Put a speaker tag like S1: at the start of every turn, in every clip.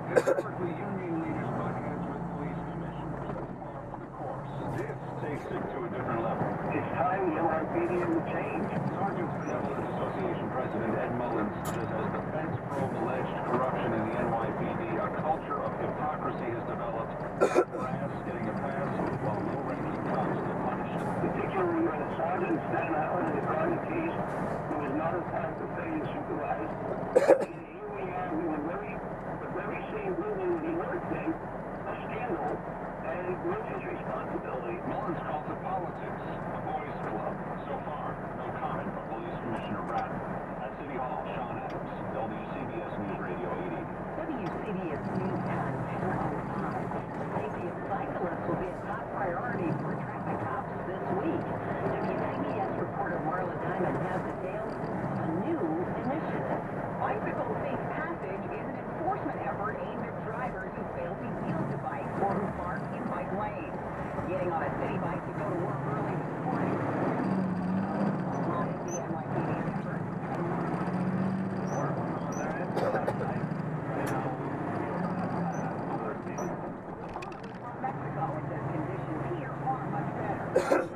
S1: Historically, union leaders butt heads with police commissioners. Par for the course. This takes it to a different level.
S2: It's time the NYPD would change.
S1: Sergeants Benevolent Association President Ed Mullins says as the feds probe alleged corruption in the NYPD, a culture of hypocrisy has developed. Brass getting a pass, while low-ranking cops get punished.
S2: Particularly when a sergeant stand out in the garden keys who is not a type of failure supervised. Here we have in the very same building that he worked in, a scandal, and with his responsibility.
S1: Mullins calls it politics, a boys' club. So far, no comment from Police Commissioner Bratton. At City Hall, Sean Adams, WCBS News Radio 80.
S3: WCBS News Time 10:05. The safety of cyclists will be a top priority for traffic cops this week. WCBS reporter Marla Diamond has details of a new initiative.
S4: Bicycle Safe Passage is an enforcement effort aimed at drivers who fail to yield to bikes or who park in bike lanes. Getting on a city bike to go to work early this morning. The NYPD effort. Mexico says conditions here are much better.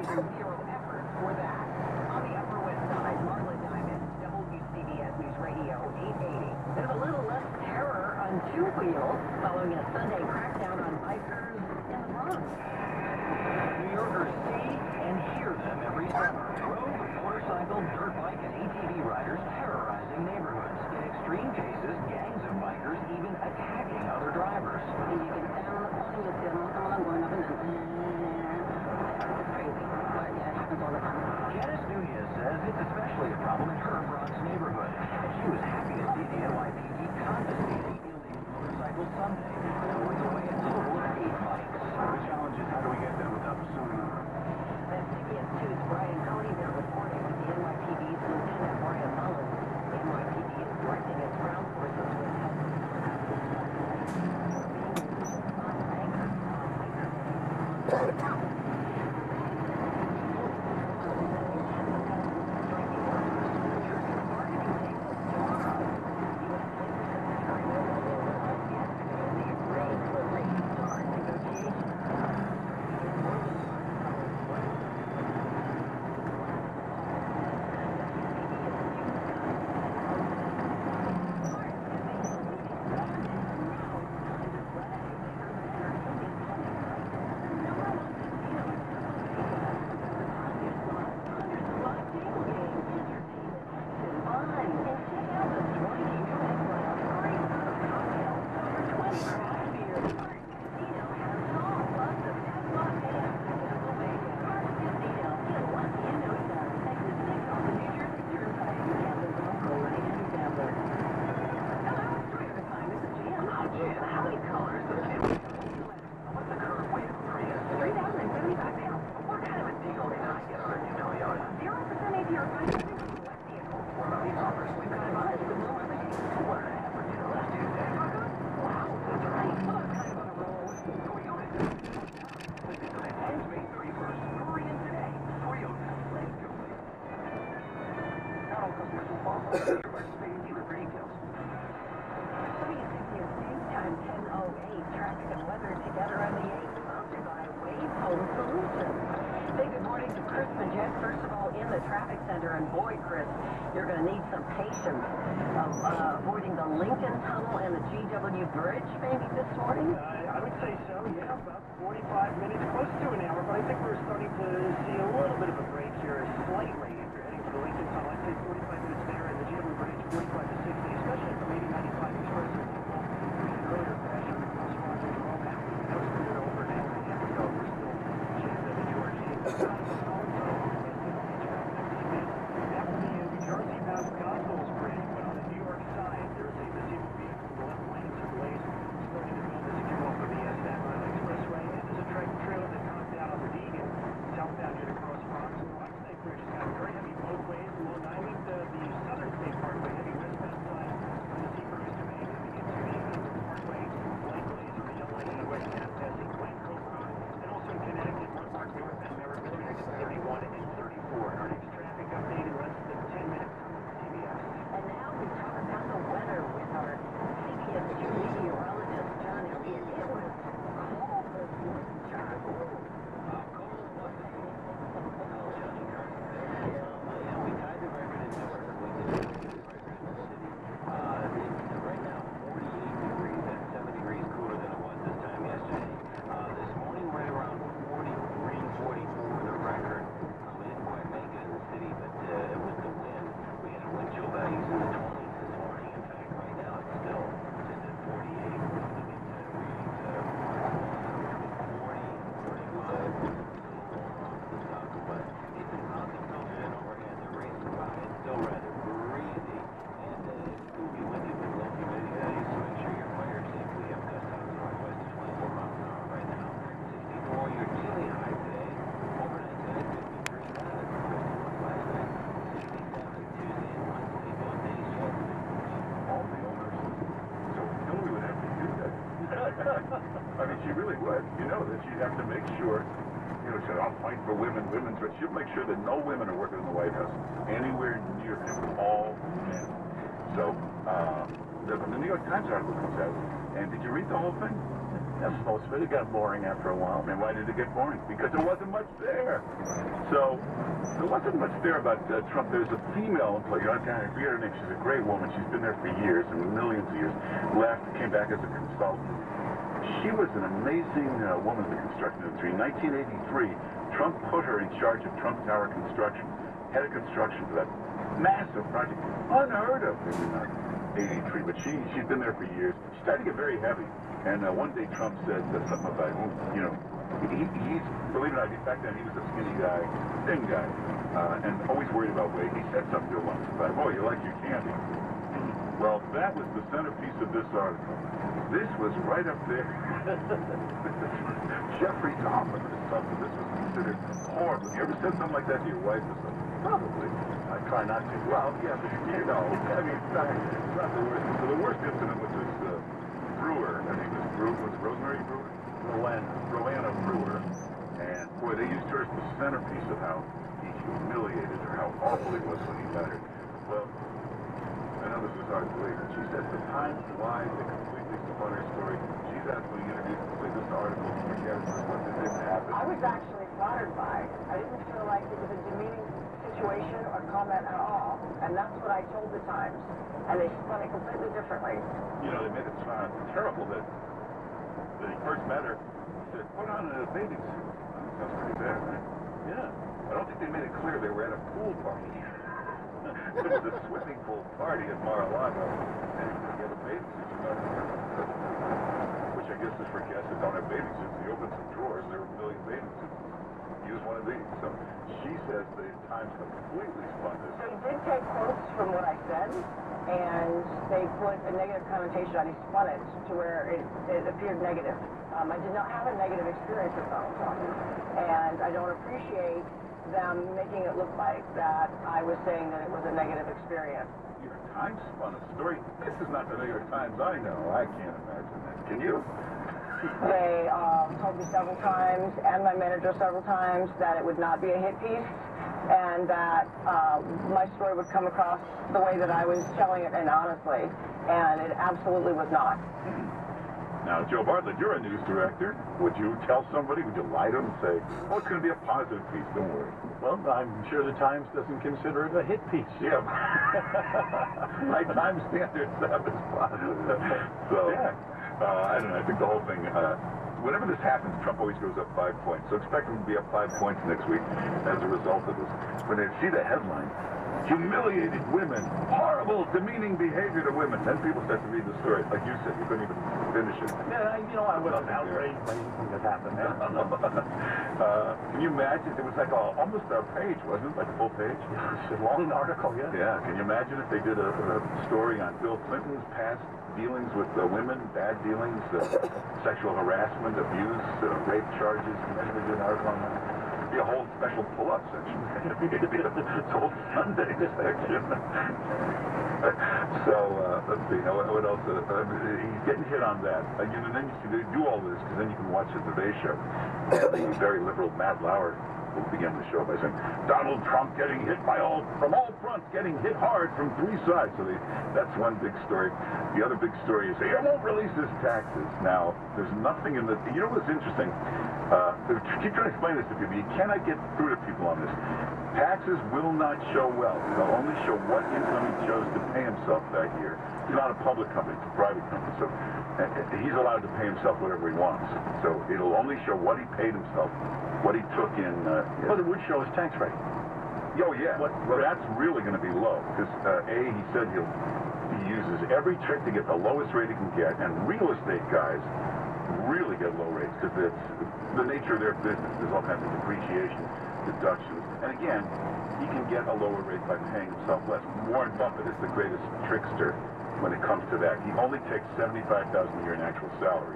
S4: Zero effort for that. On the Upper West Side, Marla Diamond, WCBS News Radio 880.
S3: There's a little less terror on two wheels following a Sunday crackdown on bikers in the Bronx.
S5: New Yorkers see and hear them every summer. Road, motorcycle, dirt bike, and ATV riders terrorizing neighborhoods. In extreme cases, gangs of bikers even attacking other drivers.
S3: And you get down the corner, you see them come on going up and then. It's crazy. But yeah, it happens all the time.
S5: Janice Nunez says it's especially a problem in her Bronx neighborhood, and she was happy to see the NYPD confiscating illegal motorcycles Sunday, throwing away a total of 8 bikes.
S1: The challenge is how do we get them without pursuing them?
S3: Then CBS 2's Brian Cody there reporting with the NYPD's Lieutenant Brian Mullins. The NYPD is directing its ground forces with help from Traffic and weather together on the 8th, sponsored by Wave Home Solutions. Say good morning to Chris Majet, first of all, in the traffic center. And boy, Chris, you're going to need some patience avoiding the Lincoln Tunnel and the GW Bridge maybe this morning.
S2: I would say so, yeah, about 45 minutes, close to an hour, but I think we're starting to see a little bit of a break here, slightly, if you're heading to the Lincoln Tunnel. I'd say 45 minutes there, and the GW Bridge 45 to 60, especially from 8095 Express. Earlier crash on the crosswalk as well. That was cleared over an hour and a half ago. We're still jammed at the George J. After the New Jersey bound Gospels Bridge, but on the New York side, there's a disabled vehicle in the left lane, so delays starting to build as you come off of the Staten Island Expressway. And there's a tractor trailer that comes down on the Deegan, southbound unit across Bronx. And the White Snake Bridge has got very heavy both ways. Long Island, the southern state parkway, heavy westbound side.
S6: I mean, she really would. You know that she'd have to make sure, you know, she said, I'll fight for women's rights. She'll make sure that no women are working in the White House anywhere near him, all men. So, the New York Times article comes out, and did you read the whole thing?
S2: Yes, most of it got boring after a while.
S6: And why did it get boring? Because there wasn't much there. So, there wasn't much there about Trump. There's a female employee, I forget her name, she's a great woman, she's been there for years, and millions of years, left, came back as a consultant. She was an amazing woman in the construction industry. In 1983, Trump put her in charge of Trump Tower construction, head of construction for that massive project, unheard of in 83, but she'd been there for years. She started to get very heavy. And one day Trump said something about, you know, he's, believe it or not, back then he was a skinny guy, thin guy, and always worried about weight. He said something to her once about, oh, you like your candy. Well, that was the centerpiece of this article. This was right up there. Jeffrey Dahmer or something. This was considered horrible. You ever said something like that to your wife or something? Probably. I try not to. Well, yeah, but you know, I mean, it's not the worst. So the worst incident was this Brewer, I think it was Rosemary Brewer? Rowena Brewer. And boy, they used her as the centerpiece of how he humiliated her, how awful he was when he met her. Well, I know this is hard to believe. She said the Times lied, they completely spun her story. She's asked me to interview this article, forget it for what didn't happen.
S3: I was actually flattered by it. I didn't feel like it was a demeaning situation or comment at all. And that's what I told the Times. And they spun it completely differently.
S6: You know, they made it sound terrible that he first met her. He said, put on a bathing suit. That's pretty bad, right? Yeah. I don't think they made it clear they were at a pool party. It was a swimming pool party at Mar-a-Lago. And he had a bathing suit. Which I guess is for guests that don't have bathing suits. He opened some drawers, there were a million bathing suits. Use one of these. So she says the Times completely spun this.
S3: They did take quotes from what I said, and they put a negative connotation on it. He spun it to where it appeared negative. I did not have a negative experience with Donald Trump, and I don't appreciate them making it look like that I was saying that it was a negative experience.
S6: New York Times spun a story. This is not the New York Times I know. I can't imagine that. Can you?
S3: They told me several times, and my manager several times, that it would not be a hit piece, and that my story would come across the way that I was telling it, and honestly, and it absolutely was not.
S6: Now, Joe Bartlett, you're a news director. Would you tell somebody, would you lie to them and say, oh, it's going to be a positive piece, don't worry?
S2: Well, I'm sure the Times doesn't consider it a hit piece.
S6: Yeah. My Times standards have this positive. So, yeah. I don't know, I think the whole thing, whenever this happens, Trump always goes up 5 points. So expect him to be up 5 points next week as a result of this. When they see the headline, humiliated women, horrible, demeaning behavior to women, then people start to read the story. Like you said, you couldn't even finish it.
S2: Yeah, you know, I wasn't outraged by anything that happened.
S6: Can you imagine? It was like almost a page, wasn't it? Like a full page?
S2: It's a long article, yeah.
S6: Yeah, can you imagine if they did a story on Bill Clinton's past dealings with women, bad dealings, sexual harassment, abuse, rape charges, and then they did an article on that? It'd be a whole special pull-up section. It'd be a whole Sunday section. So, let's see, what else? He's getting hit on that. And then you see, they do all this, because then you can watch the Today Show. The very liberal Matt Lauer will begin the show by saying, Donald Trump getting hit from all fronts, getting hit hard from 3 sides. So that's one big story. The other big story is he won't release his taxes. Now, there's nothing in the, you know what's interesting? Keep trying to explain this to people. You cannot get through to people on this. Taxes will not show wealth. They'll only show what income he chose to pay himself that year. It's not a public company, it's a private company. So he's allowed to pay himself whatever he wants. So it'll only show what he paid himself, what he took in.
S2: Well, it would show his tax rate.
S6: Oh, yeah. Well, that's really going to be low. Because, he said he uses every trick to get the lowest rate he can get. And real estate guys really get low rates because it's the nature of their business. There's all kinds of depreciation, deductions. And again, he can get a lower rate by paying himself less. Warren Buffett is the greatest trickster when it comes to that. He only takes $75,000 a year in actual salary.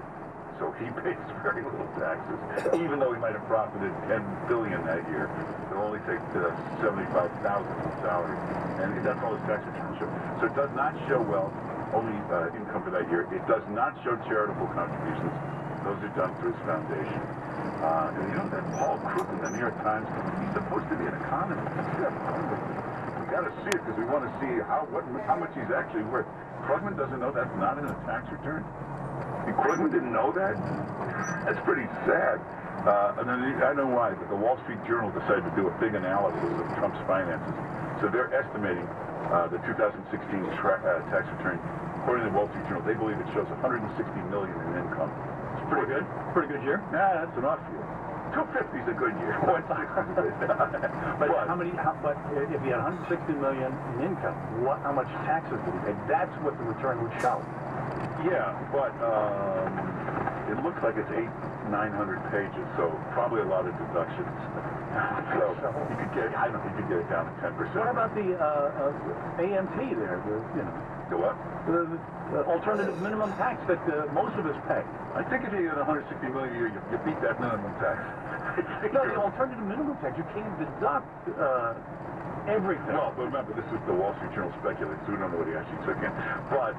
S6: So he pays very little taxes, even though he might have profited $10 billion that year. He'll only take $75,000 in salary, and that's all his tax returns show. So it does not show wealth, only income for that year. It does not show charitable contributions. Those are done through his foundation. And you know that Paul Krugman, the New York Times, he's supposed to be an economist. We got to see it because we want to see how much he's actually worth. Krugman doesn't know that's not in a tax return. Krugman didn't know that? That's pretty sad. And then I know why, but the Wall Street Journal decided to do a big analysis of Trump's finances. So they're estimating the 2016 tax return. According to the Wall Street Journal, they believe it shows $160 million in income. It's pretty good. Pretty good year? Nah, that's an off year. 250 is a good year.
S7: But But if he had 160 million in income, how much taxes did he pay? That's what the return would show.
S6: Yeah, but it looks like it's 900 pages, so probably a lot of deductions. So you could get, I don't know, you could get it down to 10%.
S7: What about the AMT there?
S6: The what?
S7: The alternative minimum tax that most of us pay.
S6: I think if you get 160 million a year, you beat that minimum tax.
S7: No, the alternative minimum tax, you can't deduct everything.
S6: Well, but remember, this is the Wall Street Journal speculating, so we don't know what he actually took in. But,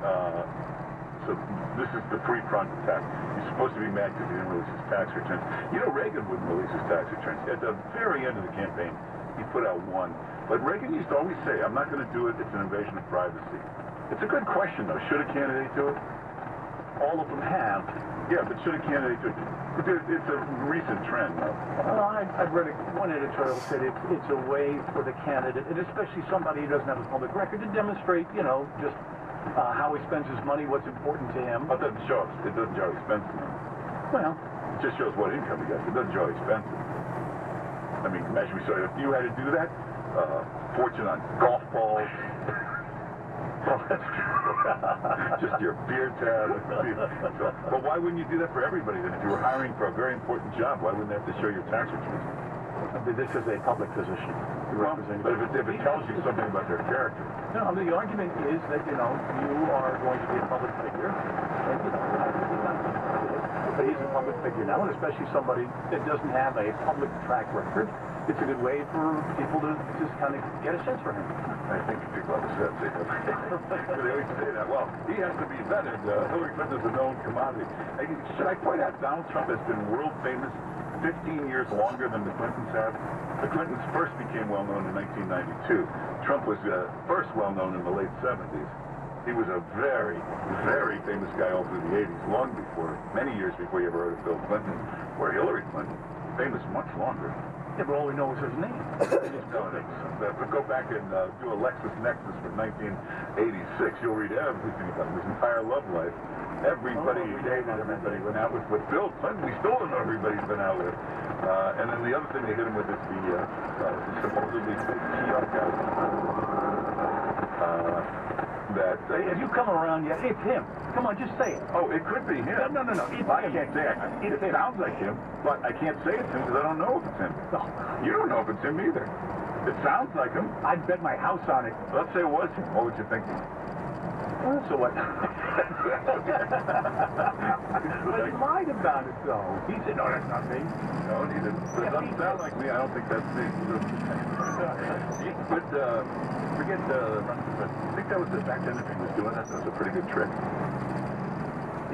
S6: so this is the pre-front tax. He's supposed to be mad because he didn't release his tax returns. You know, Reagan wouldn't release his tax returns. At the very end of the campaign, he put out one. But Reagan used to always say, I'm not going to do it, it's an invasion of privacy. It's a good question, though. Should a candidate do it?
S7: All of them have.
S6: Yeah, but should a candidate do it? It's a recent trend, though.
S7: Well, I've read one editorial said it's a way for the candidate, and especially somebody who doesn't have a public record, to demonstrate, just how he spends his money, what's important to him.
S6: It doesn't show expenses.
S7: Well,
S6: it just shows what income he gets. It doesn't show expenses. I mean, imagine if you had to do that, fortune on golf balls. Just your beer tab. But why wouldn't you do that for everybody then? If you were hiring for a very important job, why wouldn't they have to show your tax returns?
S7: This is a public position.
S6: Well, but if it tells you something about their character.
S7: No, the argument is that, you are going to be a public figure. And, but he's a public figure now, and especially somebody that doesn't have a public track record. It's a good way for people to just kind of get a sense for him.
S6: I think people have a sense. They always say that. Well, he has to be vetted. Hillary Clinton is a known commodity. Should I point out Donald Trump has been world famous 15 years longer than the Clintons have? The Clintons first became well-known in 1992. Trump was first well-known in the late 70s. He was a very, very famous guy all through the 80s, long before, many years before you ever heard of Bill Clinton or Hillary Clinton. Famous much longer.
S7: Yeah, but all we know is his name.
S6: But go back and do a LexisNexis from 1986. You'll read everything about his entire love life. Everybody he dated, everybody he went out with. With Bill Clinton, we still don't know everybody he's been out with. And then the other thing they hit him with is the supposedly fake PR guy.
S7: Have you come around yet? It's him. Come on, just say it.
S6: Oh, it could be him.
S7: No.
S6: I can't say it. It sounds like him, but I can't say it's him because I don't know if it's him.
S7: No.
S6: You don't know if it's him either. It sounds like him.
S7: I'd bet my house on it.
S6: Let's say it was him. What would you think?
S7: So what? But he lied about it, though. He said, no, that's not me.
S6: No, he didn't. It doesn't sound like me. I don't think that's me. But forget I think that was the back end if he was doing that. That was a pretty good trick.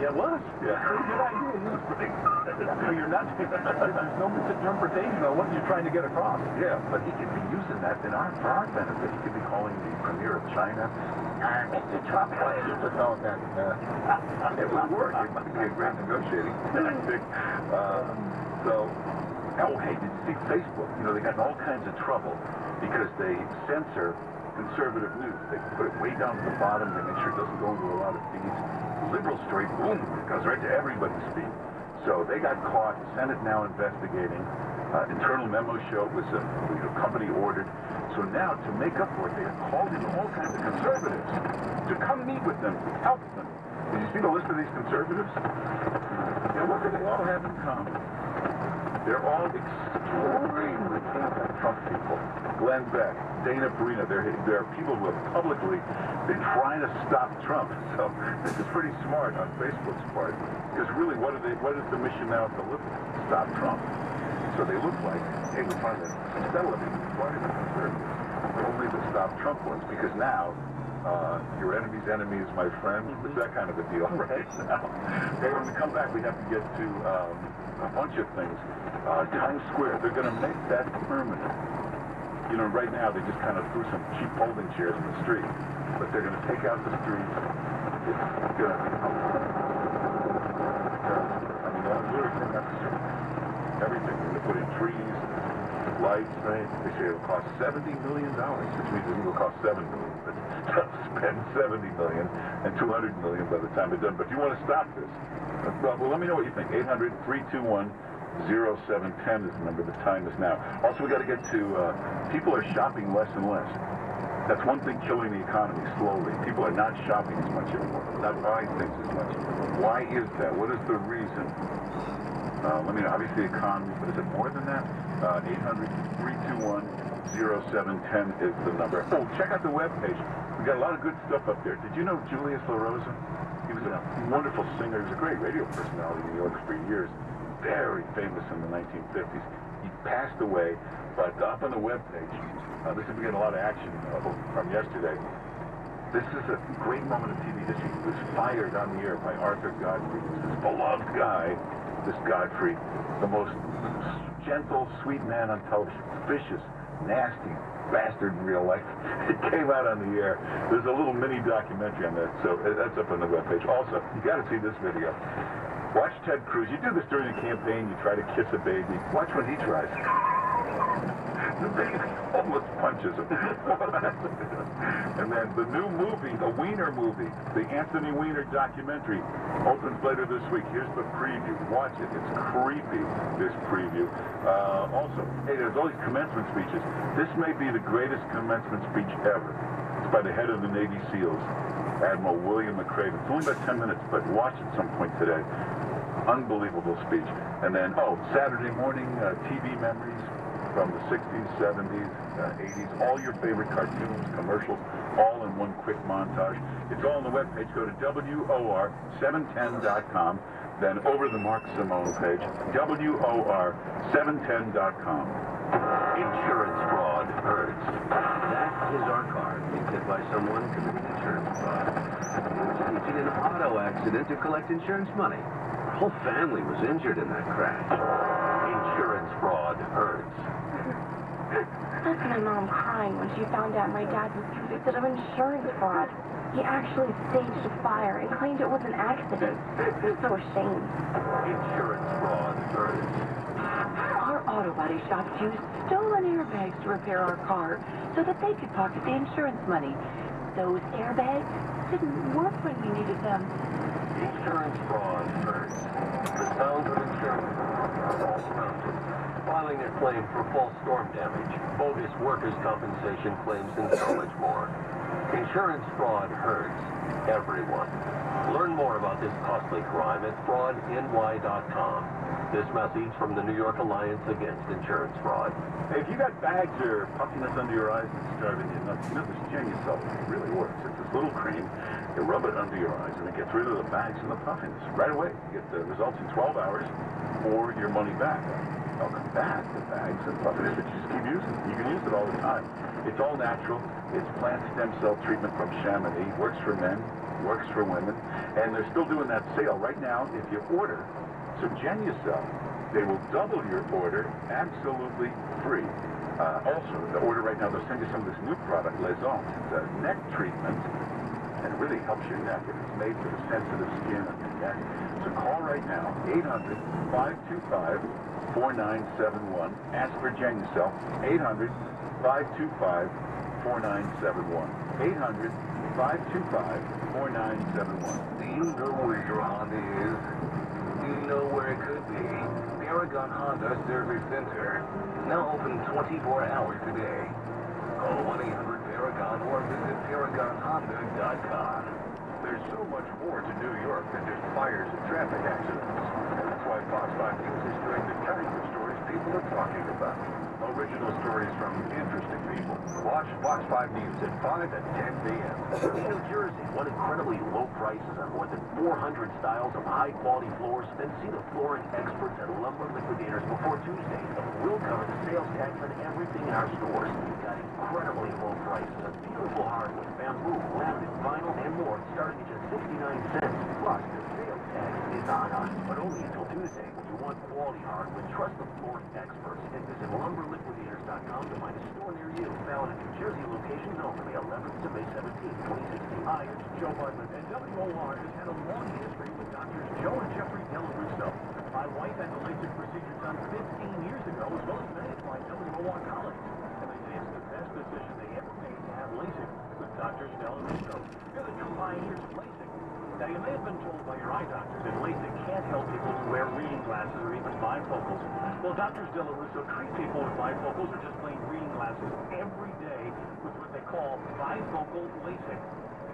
S7: Yeah, it was.
S6: Yeah.
S7: Pretty good idea. So you're not, there's no misinterpretation of what you're trying to get across.
S6: Yeah, but he could be using that for our benefit. He could be calling the premier of China. Mr. Trump wants you to know that. It would work. It might be a great negotiating tactic. Hey, did you see Facebook? They got in all kinds of trouble because they censor conservative news. They put it way down to the bottom. They make sure it doesn't go into a lot of feeds. Liberal story, boom, it goes right to everybody's feed. So they got caught. Senate now investigating. Internal memos show it was a company ordered. So now, to make up for it, they have called in all kinds of conservatives to come meet with them, help them. Did you see the list of these conservatives? And what do they all have in common? They're all extremely anti-Trump people. Glenn Beck, Dana Perino, they're people who have publicly been trying to stop Trump. So this is pretty smart on Facebook's part. Because really, what is the mission now of the liberals? Stop Trump. So they look like, hey, we're trying to settle it. We're trying to conservative. Only to stop Trump ones, because now Your enemy's enemy is my friend. It's that kind of a deal right now. Hey, when we come back, we have to get to a bunch of things. Times Square, they're going to make that permanent. You know, right now they just kind of threw some cheap folding chairs in the street, but they're going to take out the streets. It's going to be, literally take out the street. Everything. They're going to put in trees, lights. Right. They say it'll cost $70 million, which means it will cost $7 million. But they'll spend $70 million and $200 million by the time it's done. But if you want to stop this, well, let me know what you think. 800-321-0710 is the number. The time is now. Also, we got to get to people are shopping less and less. That's one thing killing the economy slowly. People are not shopping as much anymore, not buying things as much. Why is that? What is the reason? Let me know. Obviously, the economy, but is it more than that? 800-321-0710 is the number. Oh, check out the webpage. We got a lot of good stuff up there. Did you know Julius LaRosa? He was a wonderful singer. He was a great radio personality in New York for years. Very famous in the 1950s. He passed away, but up on the webpage, this is getting a lot of action from yesterday. This is a great moment of TV history. He was fired on the air by Arthur Godfrey. He was this beloved guy, this Godfrey, the most gentle, sweet man on television. Vicious, nasty bastard in real life. It came out on the air. There's a little mini documentary on that, so that's up on the webpage. Also, you got to see this video. Watch Ted Cruz. You do this during the campaign. You try to kiss a baby. Watch when he tries. The baby almost punches him. And then the new movie, the Weiner movie, the Anthony Weiner documentary, opens later this week. Here's the preview. Watch it. It's creepy, this preview. Also, hey, there's all these commencement speeches. This may be the greatest commencement speech ever. It's by the head of the Navy SEALs, Admiral William McCraven. It's only about 10 minutes, but watch it some point today. Unbelievable speech. And then, Saturday morning TV memories from the 60s, 70s, 80s, all your favorite cartoons, commercials, all in one quick montage. It's all on the webpage. Go to WOR710.com, then over the Mark Simone page, WOR710.com.
S5: Insurance fraud hurts. That is our card being hit by someone committing insurance fraud. Staging an auto accident to collect insurance money. Our whole family was injured in that crash. Insurance fraud hurts.
S8: That's my mom crying when she found out my dad was convicted of insurance fraud. He actually staged a fire and claimed it was an accident. We're so ashamed.
S5: Insurance fraud hurts.
S8: Our auto body shop used stolen airbags to repair our car so that they could pocket the insurance money. Those airbags didn't work when we needed them.
S5: Insurance fraud hurts. The sound of insurance false mounted. Filing a claim for false storm damage, bogus workers' compensation claims, and so much more. Insurance fraud hurts everyone. Learn more about this costly crime at fraudny.com. This message from the New York Alliance Against Insurance Fraud.
S6: Hey, if you got bags or puffiness under your eyes that's driving you nuts, you know this Genucel really works. It's this little cream. You rub it under your eyes, and it gets rid of the bags and the puffiness right away. You get the results in 12 hours or your money back. They'll come back, the bags and puffiness, but you just keep using it. You can use it all the time. It's all natural. It's plant stem cell treatment from Chamonix. Works for men, works for women. And they're still doing that sale right now. If you order some Genucel, they will double your order absolutely free. Also, the order right now, they'll send you some of this new product, Les Ondes. It's a neck treatment, and it really helps your neck. And it's made for the sensitive skin on your neck. So call right now, 800-525-4971. Ask for Genucel, 800-525-4971. 800-525-4971.
S5: Do you know where your Honda is? Do you know where it could be? Paragon Honda Service Center. Now open 24 hours a day. Call 1-800-PARAGON or visit ParagonHonda.com.
S6: There's so much more to New York than just fires and traffic accidents. And that's why Fox 5 News is doing detective stories
S1: people are talking about. Original stories from interesting people. Watch Fox 5 News at 5 and 10 p.m.
S5: In New Jersey, want incredibly low prices on more than 400 styles of high-quality floors? Then see the flooring experts at Lumber Liquidators before Tuesday. We'll cover the sales tax on everything in our stores. We've got incredibly low prices of beautiful hardwood, bamboo, laminate, vinyl, and more, starting at just 69 cents. Plus, the sales tax is on us, but only until Tuesday. When you want quality hardwood, trust the flooring experts and visit lumberliquidators.com to find a store near you. Valid in New Jersey locations only, May 11th to May 17th, 2016.
S2: Hi, it's Joe Budman, and WOR has had a long history with Doctors Joe and Jeffrey Delarusso. My wife had the LASIK procedure done 15 years ago, as well as many of my WOR colleagues. And they say it's the best decision they ever made to have LASIK with Doctors Delarusso. They're the true pioneers of LASIK. Now, you may have been told by your eye doctors that LASIK can't help people who wear reading glasses or even bifocals. Well, Doctors Delarusso treat people with bifocals or just plain reading glasses every day with what they call bifocal LASIK.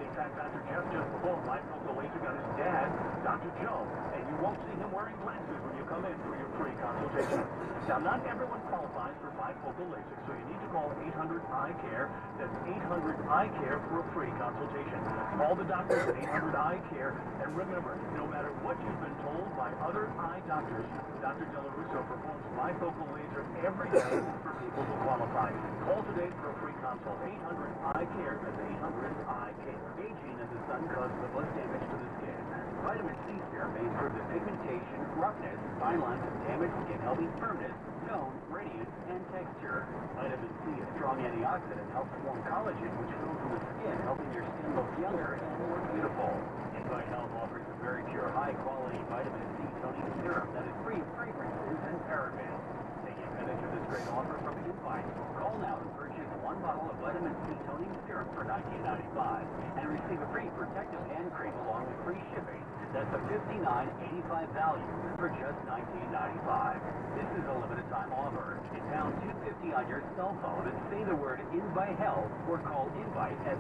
S2: In fact, Dr. Jeff just performed bifocal LASIK on his dad, Dr. Joe, and you won't see him wearing glasses when you come in for your free consultation. Now, not everyone qualifies for bifocal LASIK, so you need to call 800-EYE-CARE. That's 800-EYE-CARE for a free consultation. Call the doctors at 800-EYE-CARE, and remember, no matter what you've been told by other eye doctors, Dr. Delarusso performs bifocal laser every day for people who qualify. Call today for a free consult. 800-EYE-CARE. That's 800-EYE-CARE. Aging in the sun causes the blood damage to the skin. Vitamin C serum may improve the pigmentation, roughness, fine lines, and damaged skin, helping firmness, tone, radiance, and texture. Vitamin C, a strong antioxidant, helps form collagen, which fills in the skin, helping your skin look younger and more beautiful. Invite Health offers a very pure, high-quality vitamin C toning serum that is free of fragrances and parabens. Take advantage of this great offer from Invite. Call now to purchase one bottle of vitamin C toning serum for $19.95 and receive a free protective hand cream along with free shipping. That's a $59.85 value for just $19.95. This is a limited time offer. Hit pound 250 on your cell phone and say the word Invite Health or call Invite at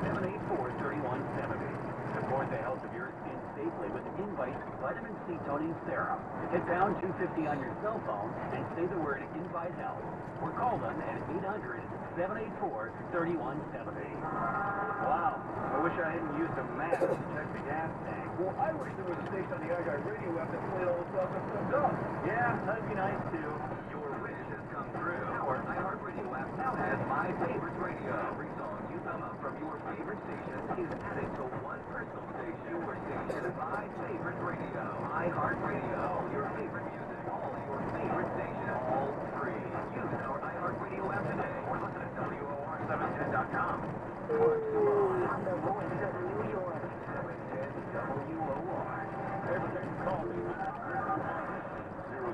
S2: 800-784-3170. Support the health of your skin safely with Invite Vitamin C Toning Serum. Hit pound 250 on your cell phone and say the word Invite Health or call them at 800-784-3170. Wow, I wish I hadn't used a map to check the gas tank. Well, I wish there was a station on the iGuide radio app that played all the stuff that comes up. Yeah, that'd be nice too.
S5: Your wish has come true. Our iHeartRadio app now has My Favorite Radio. Every song you come up from your favorite station is added to one personal station. Your station is My Favorite Radio. iHeartRadio. Your favorite music. All your favorite stations. All free. Use our iHeartRadio app today or listen at WOR710.com. What's on?
S3: I'm the voice of New York.
S5: 710 WOR.
S1: Everything, call me.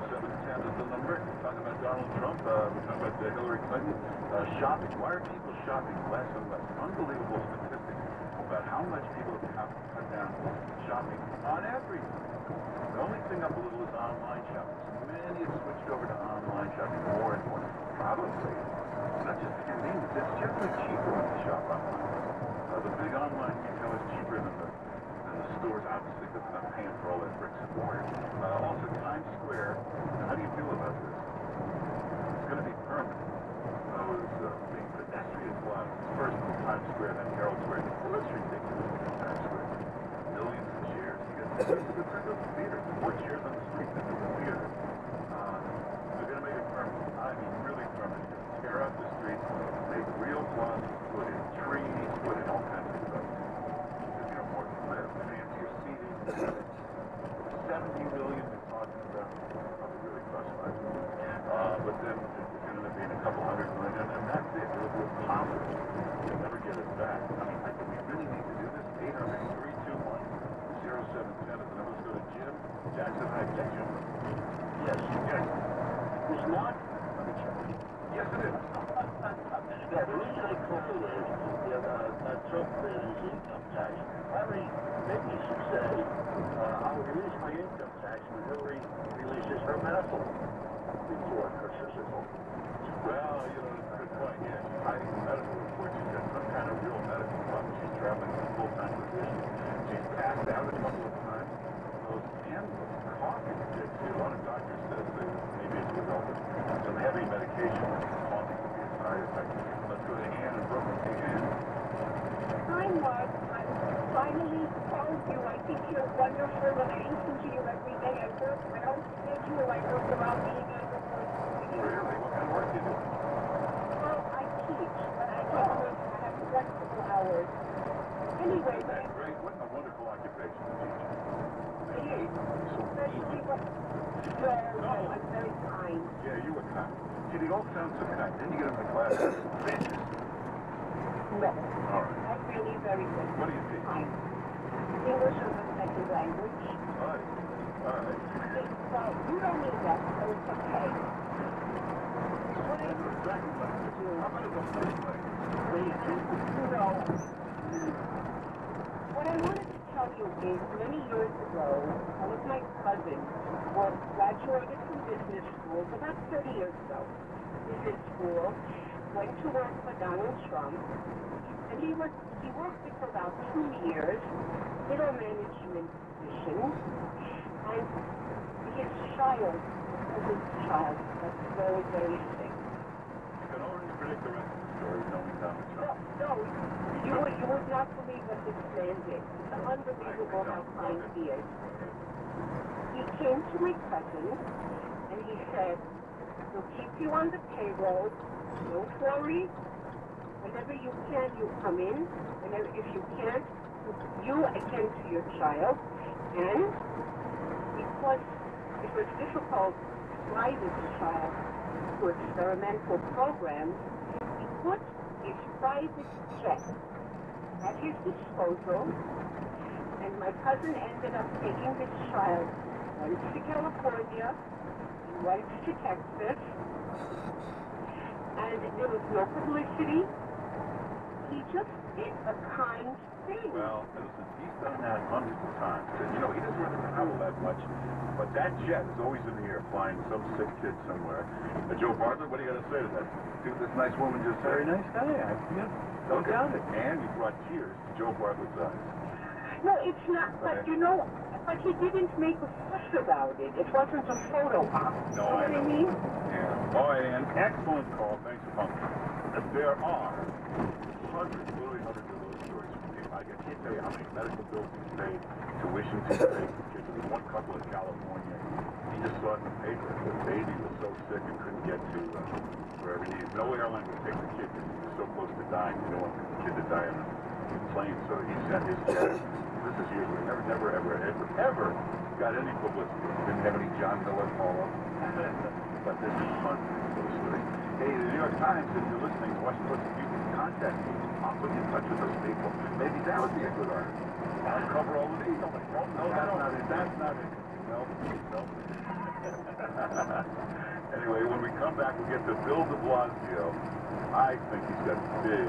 S1: 0710 is the number. Talking about Donald Trump, we're talking about Hillary Clinton. Shopping. Why are people shopping less and less? Unbelievable statistics about how much people have cut down shopping on everything. The only thing up a little is online shopping. So many have switched over to online shopping more and more. Probably. It's not just convenience. It's generally cheaper when you shop online. The big online retail is cheaper than the stores, obviously, because they're not paying for all that bricks and mortar. Also, Times Square. How do you feel about this? It's going to be permanent. Those big pedestrian blocks. First Times Square, then Herald Square. Well, that's ridiculous. Times Square. Millions of shares. You get the theater. More shares on the street than the theater. They're going to make it permanent. I mean, really permanent. Tear out the streets, make real blocks, put in trees, put in all kinds of stuff. More fancier seating. 70 million they're talking about. Probably really classified. But then it's going to be in a couple $100 million, and that's it. We're positive. You'll never get it back. I mean, I think we really need to do this. 800-321-0710 is the number. Let's go to Jim Jackson. Hi, Jim.
S2: Yes.
S1: Yes.
S2: It's not. Let me check.
S1: Yes, it is.
S2: Yeah, the reason I called is that Trump paid his income tax. Maybe you should say, I'll release my income tax when Hillary releases her medical report or physical.
S1: Well, it's a good point. Yeah, she's hiding the medical report. She's got some kind of real medical problem. She's traveling in a full-time position. She's passed out a couple of times. And coughing. A lot of doctors said that maybe it's a result of
S9: wonderful, and I listen to you every day at work. I don't schedule my work around being on the work.
S6: Really? What kind of work do you do?
S9: Well, I teach, but I have flexible hours. Anyway,
S6: That's great. What a wonderful occupation to teach.
S9: it is. Especially when... I'm very kind.
S6: Yeah, you were kind. See, they all sound so kind. Then you get into class. Bitches.
S9: No.
S6: All right.
S9: I'm really very good.
S6: What do you teach?
S9: Kind. English is a second language.
S6: All right. All right.
S9: Well, you don't need that, so it's okay. What I
S6: That's a second language. How about a first language?
S9: No. What I wanted to tell you is, many years ago, one of my cousins graduated from business school, about 30 years ago. Business school, went to work for Donald Trump, and he worked there for about 2 years, middle management position, and his child, that's very, very sick.
S6: You can already predict the rest of the story knowing Donald Trump.
S9: No, you would not believe what this man did. It's unbelievable how kind he is. He came to my cousin, and he said, we'll keep you on the payroll, don't worry. Whenever you can, you come in. Whenever, if you can't, you attend to your child. And because it was difficult to fly this child to experimental programs, he put his private jet at his disposal, and my cousin ended up taking this child once to California, once to Texas, and there was no publicity. He just did a kind thing.
S6: Well, listen, he's done that hundreds of times. And, you know, he doesn't really travel that much. But that jet is always in the air flying some sick kid somewhere. Joe Bartlett, what do you got to say to that? See what this nice woman just said?
S7: Very nice guy. Don't doubt it.
S6: And you brought tears to Joe Bartlett's eyes.
S9: No, it's not, but you know, but he didn't make a fuss about it. It wasn't a photo op.
S6: No, I know.
S9: You know what I mean?
S6: Yeah. All right, Ann. Excellent call. Thanks for coming. There are hundreds, literally hundreds of those stories from people. I can't tell you how many medical bills he's paid, tuition he's paid for kids. There was one couple in California. He just saw it in the paper. The baby was so sick and couldn't get to wherever he needed. No airline would take the kid because he was so close to dying. He didn't want the kid to die on the plane, so he sent his jet. This is years. We never got any publicity. Didn't have any John Miller follow. But there's hundreds of those stories. Hey, the New York Times, if you're listening, Washington Post, you can contact me. I'll put you in touch with those people. Maybe that would be a good article. I'll cover all of these. No, that's not it. That's not it. No. Anyway, when we come back, we'll get to Bill de Blasio. I think he's got big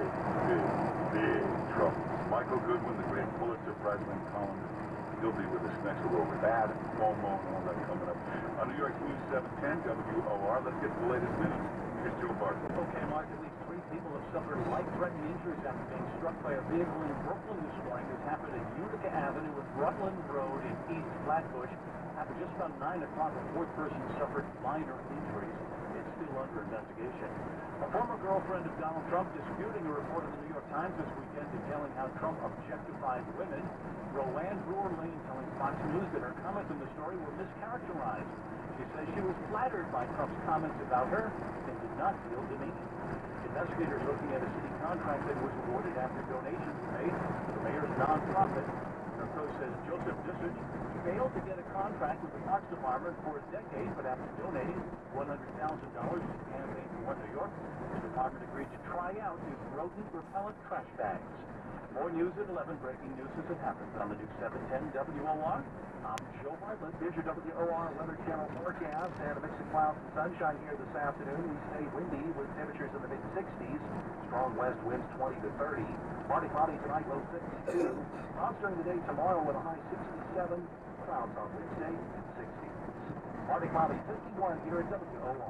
S6: trouble. Michael Goodwin, the great Pulitzer Prize-winning columnist, he'll be with us next. We'll go over that and Cuomo and all that coming up. On New York News 710 WOR, let's get the latest news. Here's Joe Bartlett.
S7: Okay, Mark, at least 3 people have suffered life-threatening injuries after being struck by a vehicle in Brooklyn this morning. This happened at Utica Avenue and Rutland Road in East Flatbush. Happened just about 9 o'clock. A 4th person suffered minor injuries. It's still under investigation. A former girlfriend of Donald Trump disputing a report in the New York Times this weekend detailing how Trump objectified women. Roanne Brewer-Lane telling Fox News that her comments in the story were mischaracterized. She says she was flattered by Trump's comments about her and did not feel demeaning. Investigators looking at a city contract that was awarded after donations were made to the mayor's nonprofit. The Post says Joseph Disick failed to get a contract with the Parks Department for a decade, but after donating $100,000 to the campaign for New York, the department agreed to try out his rodent-repellent trash bags. More news at 11. Breaking news as it happens on the new 710 WOR. I'm Joe Bartlett. Here's your WOR Weather Channel forecast. And a mix of clouds and sunshine here this afternoon. We stay windy with temperatures in the mid-60s. Strong west winds 20 to 30. Partly cloudy tonight, low 52. Clouds during the day tomorrow with a high 67. Clouds on Wednesday, 60s. Partly cloudy 51 here at WOR.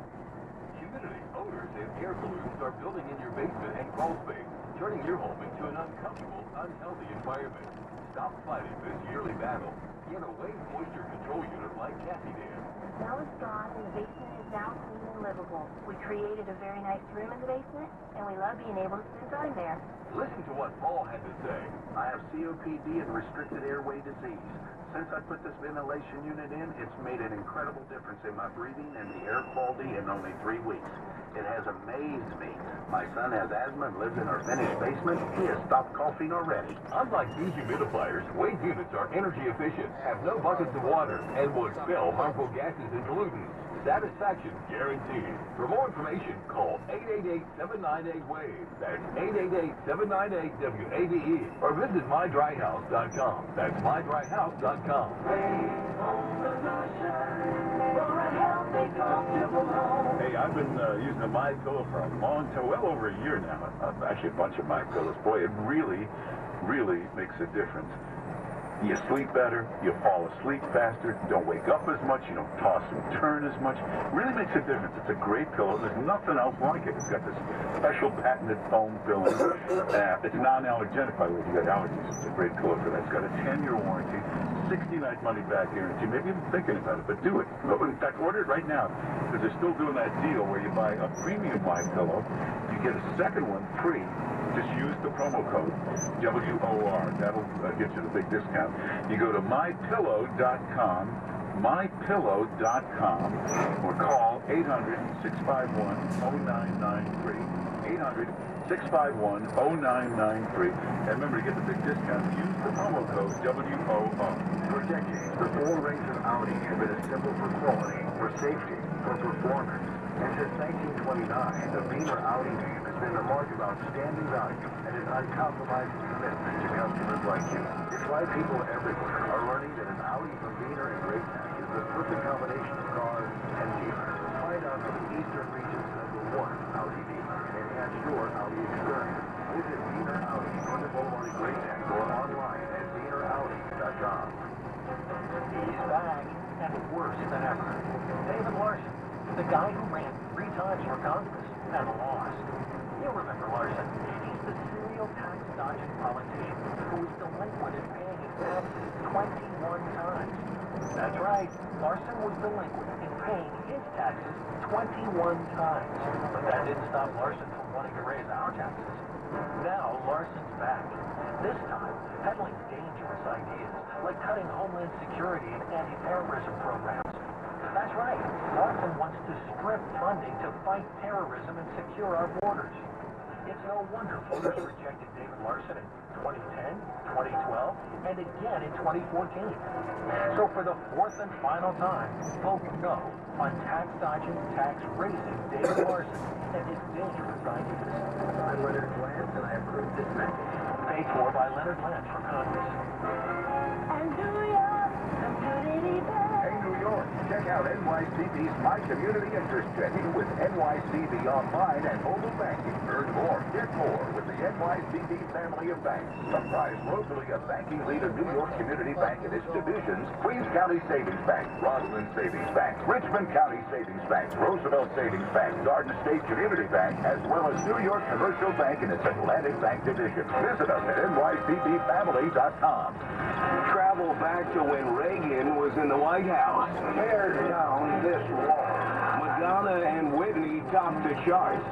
S10: Humidity, odors, and air pollutants are building in your basement and crawl space, turning your home into an uncomfortable, unhealthy environment. Stop fighting this yearly battle. Get a wave moisture control unit like Kathy did.
S8: Smell is gone and the basement is now clean and livable. We created a very nice room in the basement, and we love being able to spend time there.
S10: Listen to what Paul had to say.
S5: I have COPD and restricted airway disease.
S11: since I put this ventilation unit in, it's made an incredible difference in my breathing and the air quality in only 3 weeks. It has amazed me. My son has asthma and lives in our finished basement. He has stopped coughing already.
S10: Unlike dehumidifiers, Wade units are energy efficient, have no buckets of water, and will expel harmful gases and pollutants. Satisfaction guaranteed. For more information, call 888-798-WAVE. That's 888-798-WAVE. Or visit mydryhouse.com. That's mydryhouse.com.
S6: Hey, I've been using a My Pillow for a long time, well over a year now. Actually, a bunch of My Pillows. Boy, it really, really makes a difference. You sleep better, you fall asleep faster, don't wake up as much, you don't toss and turn as much. Really makes a difference. It's a great pillow. There's nothing else like it. It's got this special patented foam filling. It's non-allergenic, by the way. If you got allergies, it's a great pillow for that. It's got a 10-year warranty, 60-night money-back guarantee. Maybe even thinking about it, but do it. In fact, order it right now, because they're still doing that deal where you buy a premium My Pillow, you get a second one free. Just use the promo code WOR. That'll get you the big discount. You go to mypillow.com, mypillow.com, or call 800-651-0993. 800-651-0993. And remember, to get the big discount, use the promo code WOR.
S11: For decades, the full range of Audi has been a symbol for quality, for safety, for performance. And since 1929, the Beamer Audi name has been the mark of outstanding value and an uncompromising commitment to customers like you. It's why people everywhere are learning that an Audi from Beamer and Great Neck is the perfect combination of car and dealer. Find out from the Eastern region's #1 Audi dealer and enhance your Audi experience. Visit Beamer Audi, Northern Boulevard in Great Neck, or online at BeamerAudi.com.
S2: He's back, and worse than ever. David Larson, the guy who ran 3 times for Congress and lost. You remember Larson. He's the serial tax-dodging politician who was delinquent in paying his taxes 21 times. That's right. Larson was delinquent in paying his taxes 21 times. But that didn't stop Larson from wanting to raise our taxes. Now Larson's back. This time, peddling dangerous ideas like cutting Homeland Security and anti-terrorism programs. That's right. Larson wants to strip funding to fight terrorism and secure our borders. It's no wonder voters rejected David Larson in 2010, 2012, and again in 2014. So for the 4th and final time, vote no on tax-dodging, tax-raising David Larson and his dangerous ideas.
S11: I'm Leonard Lance, and I approve this message.
S2: Paid for by Leonard Lance for Congress.
S8: And New York, community bank.
S11: Hey, New York, check out NYCB's My Community Interest Checking with NYCB Online and Mobile Banking. Earn more, get more with the NYCB family of banks. Comprised locally of banking leader New York Community Bank and its divisions, Queens County Savings Bank, Roslyn Savings Bank, Richmond County Savings Bank, Roosevelt Savings Bank, Garden State Community Bank, as well as New York Commercial Bank and its Atlantic Bank division. Visit us at nycbfamily.com.
S12: Travel back to when Reagan was in the White House.
S11: Tear down this wall.
S12: Madonna and Whitney topped the charts.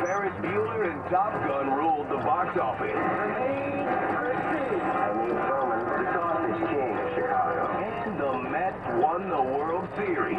S12: Ferris Bueller and Top Gun ruled the box office.
S11: The sausage king of Chicago.
S12: And the Mets won the World Series.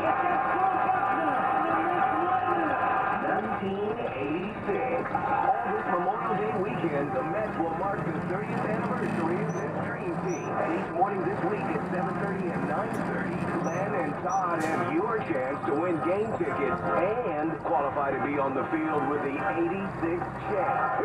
S12: 1986. All this Memorial Day weekend, the Mets will mark the 30th anniversary of this dream team. And each morning this week at 7:30 and 9:30, Len and Todd have your chance to win game tickets and qualify to be on the field with the 86th champ.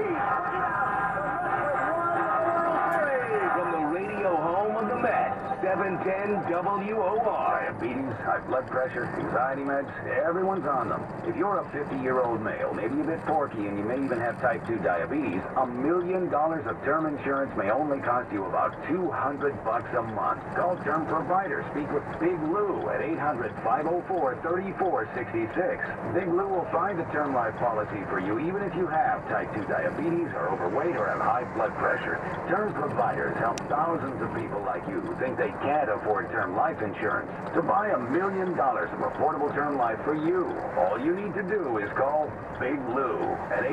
S12: From the radio home of the Mets, 710 WOR.
S11: Diabetes, high blood pressure, anxiety meds, everyone's on them. If you're a 50-year-old male, maybe a bit porky, and you may even have type 2 diabetes, $1 million of term insurance may only cost you about $200 a month. Call Term Provider. Speak with Big Lou at 800-504-3466. Big Lou will find a term life policy for you, even if you have type 2 diabetes, are overweight, or have high blood pressure. Term Providers help thousands of people like you who think they
S12: can't afford term life insurance, to buy $1 million of affordable term life for you, all you need to do is call Big Lou at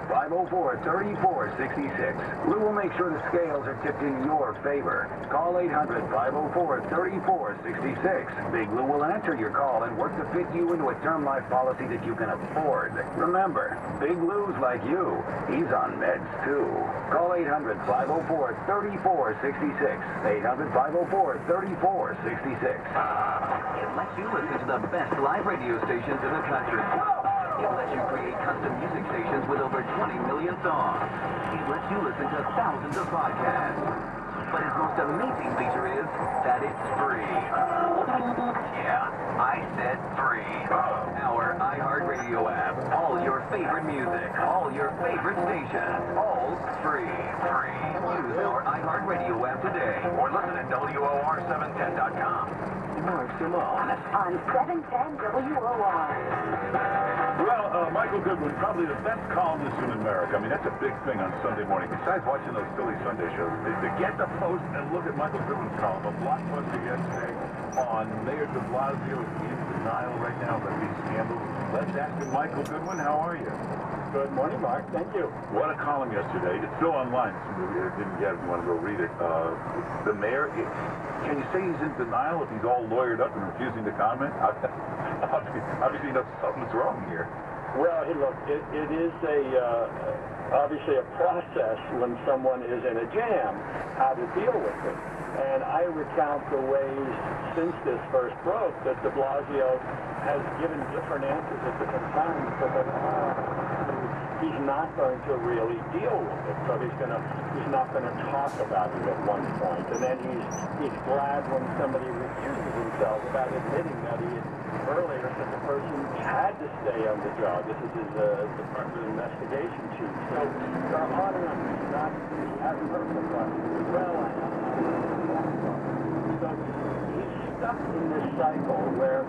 S12: 800-504-3466. Lou will make sure the scales are tipped in your favor. Call 800-504-3466. Big Lou will answer your call and work to fit you into a term life policy that you can afford. Remember, Big Lou's like you. He's on meds, too. Call 800-504-3466. 800-504-3466.
S5: It lets you listen to the best live radio stations in the country. It lets you create custom music stations with over 20 million songs. It lets you listen to thousands of podcasts. But its most amazing feature is that it's free. Yeah, I said free. Our iHeartRadio app. All your favorite music. All your favorite stations. All free. Use our iHeartRadio app today. Or listen at WOR710.com.
S3: On 710 WOR.
S6: Well, Michael Goodwin, probably the best columnist in America. I mean, that's a big thing on Sunday morning. Besides watching those silly Sunday shows, to get the post and look at Michael Goodwin's column, a blockbuster yesterday on Mayor de Blasio is in denial right now about these scandals. Let's ask him, Michael Goodwin, how are you?
S13: Good morning, Mark. Thank you.
S6: What a column yesterday. It's still online. So if you didn't get it, you want to go read it. The mayor, can you say he's in denial if he's all lawyered up and refusing to comment? Obviously, something's wrong here.
S13: Well, hey, look, it is obviously a process when someone is in a jam, how to deal with it. And I recount the ways since this first broke that de Blasio has given different answers at different times, but he's not going to really deal with it. So he's not gonna talk about it at one point. And then he's glad when somebody recuses himself about admitting that he had earlier said the person had to stay on the job. This is his Department of Investigation chief. So on and on. He hasn't heard from us. Well, so he's stuck in this cycle where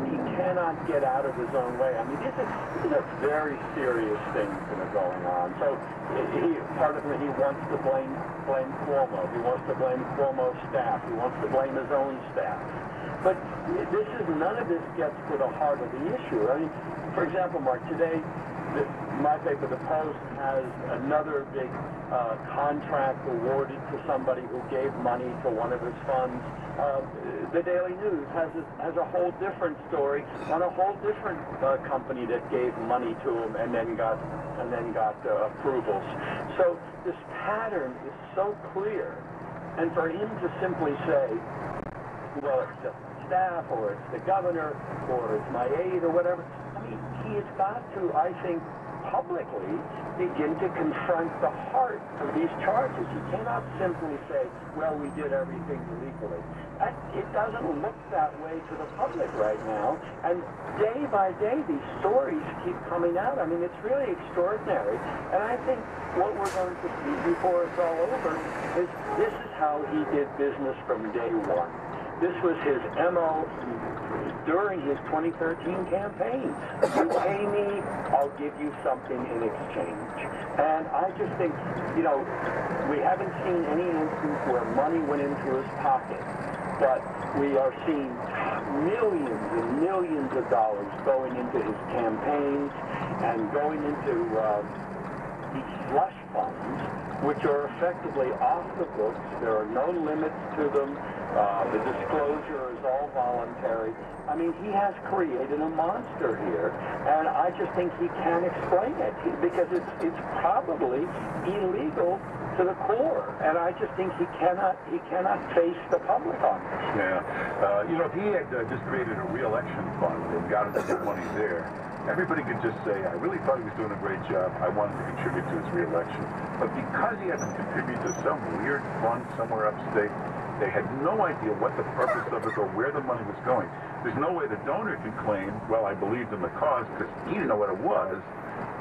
S13: he cannot get out of his own way. I mean, these are very serious things that are going on. So part of it, he wants to blame Cuomo. He wants to blame Cuomo's staff. He wants to blame his own staff. But none of this gets to the heart of the issue. I mean, for example, Mark, today, my paper, The Post, has another big contract awarded to somebody who gave money to one of his funds. The Daily News has a whole different story on a whole different company that gave money to him and then got approvals. So this pattern is so clear, and for him to simply say, well, it's just staff, or it's the governor, or it's my aide, or whatever. I mean, he has got to, I think, publicly begin to confront the heart of these charges. He cannot simply say, well, we did everything legally. It doesn't look that way to the public right now. And day by day, these stories keep coming out. I mean, it's really extraordinary. And I think what we're going to see before it's all over is this is how he did business from day one. This was his MO during his 2013 campaign. You pay me, I'll give you something in exchange. And I just think, we haven't seen any instance where money went into his pocket, but we are seeing millions and millions of dollars going into his campaigns and going into these slush funds, which are effectively off the books. There are no limits to them. The disclosure is all voluntary. I mean, he has created a monster here, and I just think he can't explain it because it's probably illegal to the core, and I just think he cannot face the public on this.
S6: Yeah, if he had just created a re-election fund and got him to get money there, everybody could just say, I really thought he was doing a great job. I wanted to contribute to his re-election. But because he had to contribute to some weird fund somewhere upstate, they had no idea what the purpose of it or where the money was going. There's no way the donor can claim, well, I believed in the cause, because he didn't know what it was.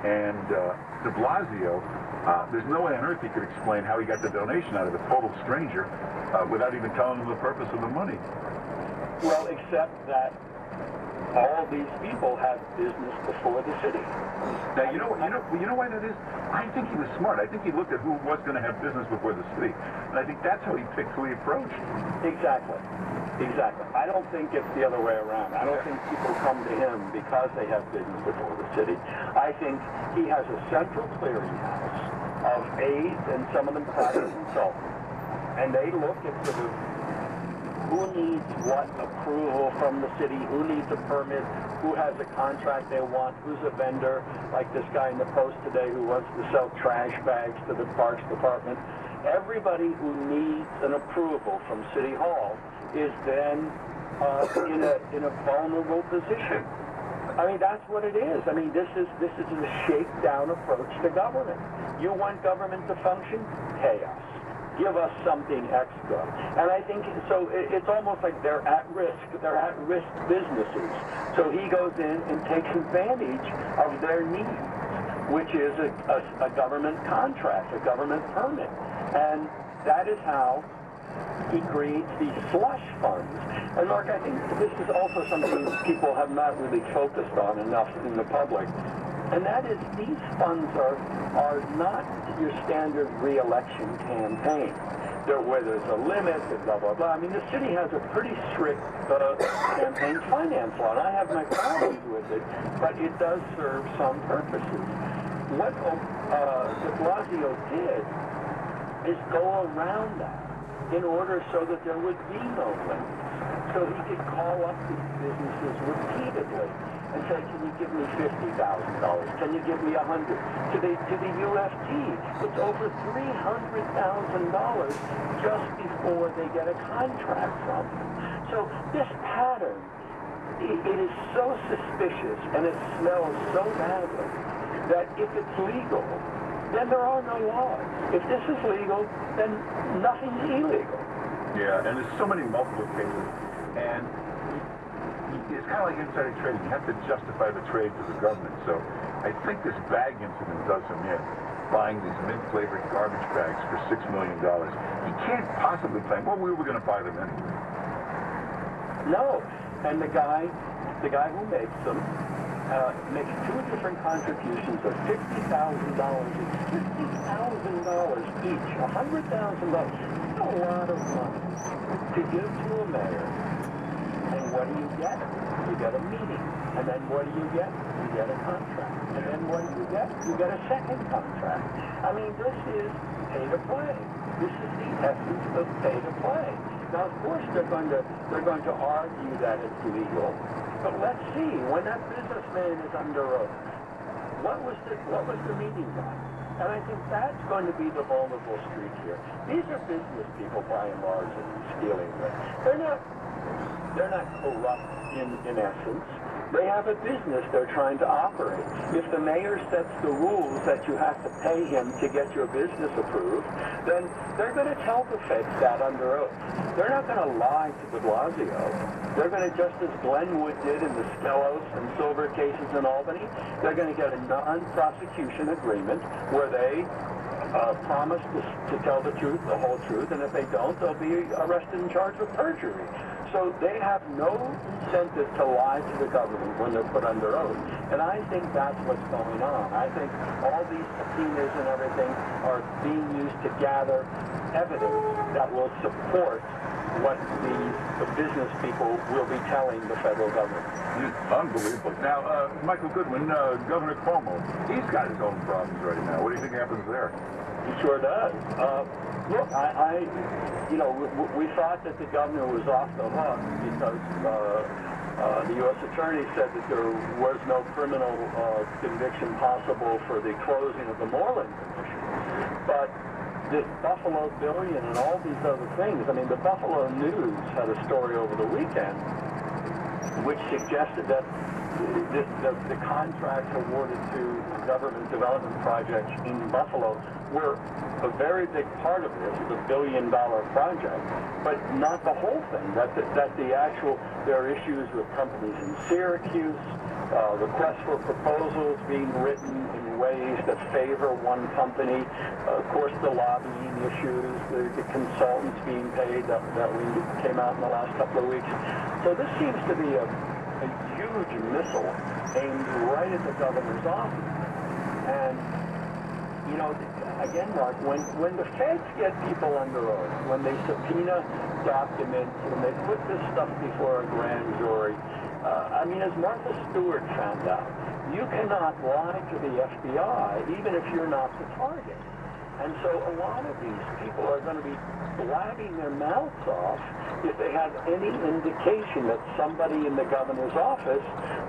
S6: And de Blasio, there's no way on earth he could explain how he got the donation out of a total stranger without even telling him the purpose of the money.
S13: Well, except that all these people had business before the city.
S6: Now, you know why that is? I think he was smart. I think he looked at who was going to have business before the city. And I think that's how he picked who he approached.
S13: Exactly. Exactly. I don't think it's the other way around. I don't think people come to him because they have business before the city. I think he has a central clearinghouse of aides and some of them private consultants. And they look at sort of who needs what approval from the city, who needs a permit, who has a contract they want, who's a vendor, like this guy in the Post today who wants to sell trash bags to the Parks Department. Everybody who needs an approval from City Hall is then in a vulnerable position. I mean, that's what it is. I mean, this is a shakedown approach to government. You want government to function? Pay us. Give us something extra. And I think, so it's almost like they're at risk. They're at-risk businesses. So he goes in and takes advantage of their needs, which is a government contract, a government permit. And that is how he creates these slush funds. And Mark, I think this is also something people have not really focused on enough in the public. And that is, these funds are not your standard re-election campaign. Where there's a limit and blah, blah, blah. I mean, the city has a pretty strict campaign finance law, and I have my problems with it, but it does serve some purposes. What de Blasio did is go around that in order so that there would be no limits. So he could call up these businesses repeatedly and say, can you give me $50,000? Can you give me $100,000? To the UFT, it's over $300,000 just before they get a contract from him. So this pattern, it is so suspicious and it smells so badly that if it's legal, then there are no laws. If this is legal, then nothing's illegal.
S6: Yeah, and there's so many multiple cases. And it's kind of like insider trading. You have to justify the trade to the government. So I think this bag incident does him in, buying these mint-flavored garbage bags for $6 million. He can't possibly claim, well, we were going to buy them anyway.
S13: No. And the guy who makes them makes two different contributions of $50,000 each. $50,000 each. $100,000. That's a lot of money to give to a mayor. And what do you get? You get a meeting. And then what do you get? You get a contract. And then what do you get? You get a second contract. I mean, this is pay to play. This is the essence of pay to play. Now, of course, they're going to argue that it's legal. But let's see, when that businessman is under oath, what was the meeting about? And I think that's going to be the vulnerable street here. These are business people, by and large, that he's dealing with. They're not corrupt in essence. They have a business they're trying to operate. If the mayor sets the rules that you have to pay him to get your business approved, then they're going to tell the feds that under oath. They're not going to lie to de Blasio. They're going to, just as Glenwood did in the Skelos and Silver cases in Albany, they're going to get a non-prosecution agreement where they promise to tell the truth, the whole truth, and if they don't, they'll be arrested and charged with perjury. So they have no incentive to lie to the government when they're put under oath. And I think that's what's going on. I think all these subpoenas and everything are being used to gather evidence that will support what the business people will be telling the federal government.
S6: Unbelievable. Now, Michael Goodwin, Governor Cuomo, he's got his own problems right now. What do you think happens there?
S13: He sure does. Look, we thought that the governor was off the hook because the U.S. Attorney said that there was no criminal conviction possible for the closing of the Moreland Commission. But this Buffalo Billion and all these other things, I mean, the Buffalo News had a story over the weekend which suggested that the contracts awarded to government development projects in Buffalo were a very big part of this, the $1 billion project, but not the whole thing. That there are issues with companies in Syracuse, requests for proposals being written in ways that favor one company, of course the lobbying issues, the consultants being paid that came out in the last couple of weeks. So this seems to be a a huge missile aimed right at the governor's office. And, you know, again, Mark, when the feds get people under oath, when they subpoena documents, when they put this stuff before a grand jury, I mean, as Martha Stewart found out, you cannot lie to the FBI even if you're not the target. And so a lot of these people are going to be blabbing their mouths off if they have any indication that somebody in the governor's office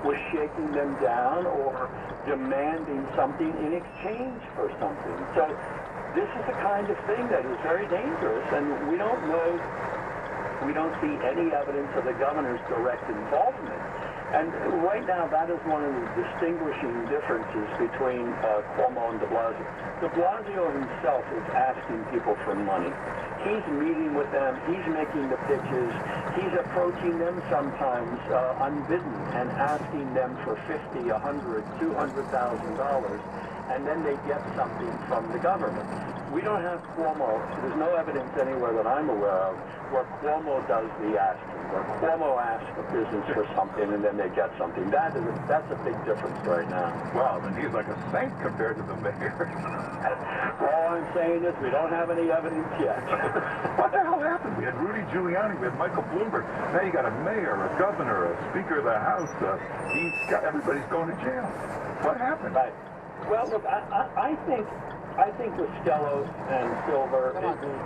S13: was shaking them down or demanding something in exchange for something. So this is the kind of thing that is very dangerous, and we don't know, we don't see any evidence of the governor's direct involvement. And right now, that is one of the distinguishing differences between Cuomo and de Blasio. De Blasio himself is asking people for money. He's meeting with them. He's making the pitches. He's approaching them sometimes unbidden and asking them for $50, $100, $200,000, and then they get something from the government. We don't have Cuomo. There's no evidence anywhere that I'm aware of where Cuomo does the asking, where Cuomo asks the business for something and then they get something. That's a big difference right now.
S6: Well, then he's like a saint compared to the mayor.
S13: All I'm saying is we don't have any evidence yet.
S6: What the hell happened? We had Rudy Giuliani, we had Michael Bloomberg. Now you got a mayor, a governor, a speaker of the House. Everybody's going to jail. What happened?
S13: Right. Well, look, I think with Skelos and Silver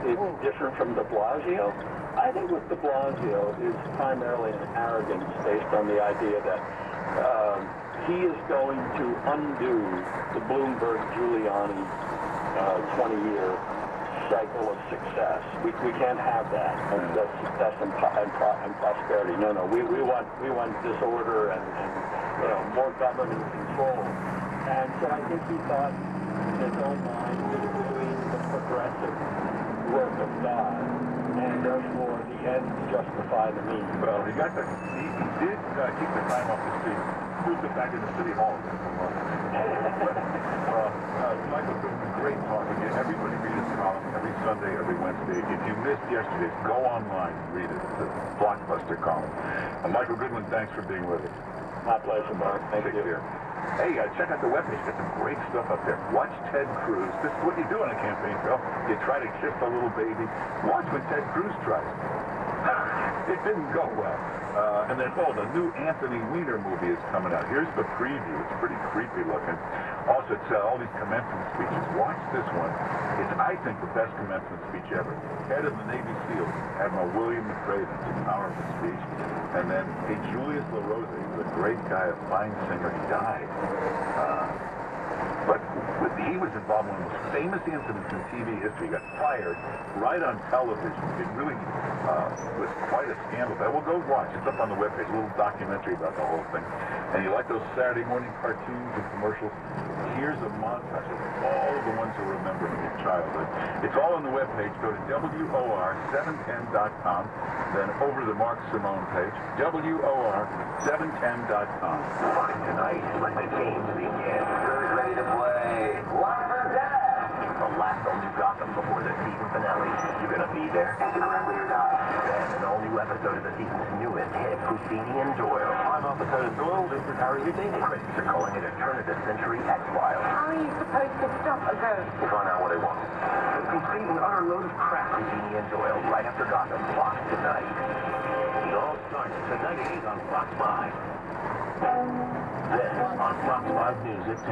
S13: is different from de Blasio. I think with de Blasio is primarily an arrogance based on the idea that he is going to undo the Bloomberg-Giuliani 20-year cycle of success. We can't have that. That's and prosperity. No. We want disorder and you know, more government control. And so I think he thought in his own mind he was doing the progressive work of God, and therefore the ends justify the means.
S6: Well, he did keep the time off the street, moved it back into City Hall. Michael, it's been great talking to you. Everybody read his column every Sunday, every Wednesday. If you missed yesterday's, go online and read it. It's a blockbuster column. Michael Goodwin, thanks for being with us.
S13: My pleasure, Mark. Thank you.
S6: Hey, check out the webpage. Got some great stuff up there. Watch Ted Cruz. This is what you do on a campaign trail. You try to kiss a little baby. Watch when Ted Cruz tries. It didn't go well. And then, the new Anthony Weiner movie is coming out. Here's the preview. It's pretty creepy looking. Also, it's all these commencement speeches. Watch this one. It's, I think, the best commencement speech ever. Head of the Navy SEALs, Admiral William McRaven. It's a powerful speech. And then, Julius LaRosa, he was a great guy, a fine singer. He died. But he was involved in one of the most famous incidents in TV history. He got fired right on television. It really was quite a scandal. But we'll go watch. It's up on the webpage, a little documentary about the whole thing. And you like those Saturday morning cartoons and commercials? Here's a montage of all of the ones you remember from your childhood. It's all on the webpage. Go to WOR710.com. Then over to the Mark Simone page, WOR710.com.
S12: Tonight, when the games begin, who's ready to play? Live or Death! The last all-new Gotham before the season finale. You gonna be there? Incredibly or not? Then an all-new episode of the season's newest hit, Houdini and Doyle. I'm Officer Doyle. This is Harry Houdini. Critics are calling it a turn-of-the-century X-Files.
S8: How are you supposed to stop a ghost?
S12: We'll find out what they want. A complete and utter load of crap, Houdini and Doyle, right after Gotham. Fox tonight. It all starts tonight at 8 on Fox 5. Then, on Fox 5 News at 10,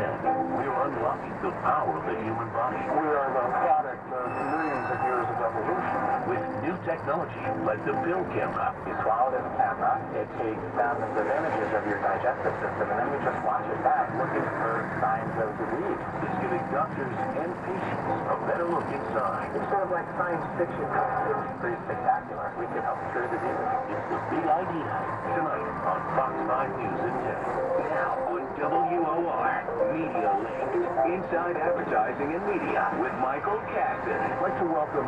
S12: we are unlocking the power of the human body.
S13: We are the product of millions of years of evolution.
S12: With new technology like the pill camera.
S2: You swallow this camera, it takes thousands of images of your digestive system, and then we just watch it back looking for signs of disease.
S12: It's giving doctors and patients a better look inside.
S2: It's sort of like science fiction. It's pretty spectacular. We can help cure diseases.
S12: It's the big idea. Tonight on Fox 5 News at 10. Now on WOR, Media Link, Inside Advertising and Media with Michael Caston.
S11: I'd like to welcome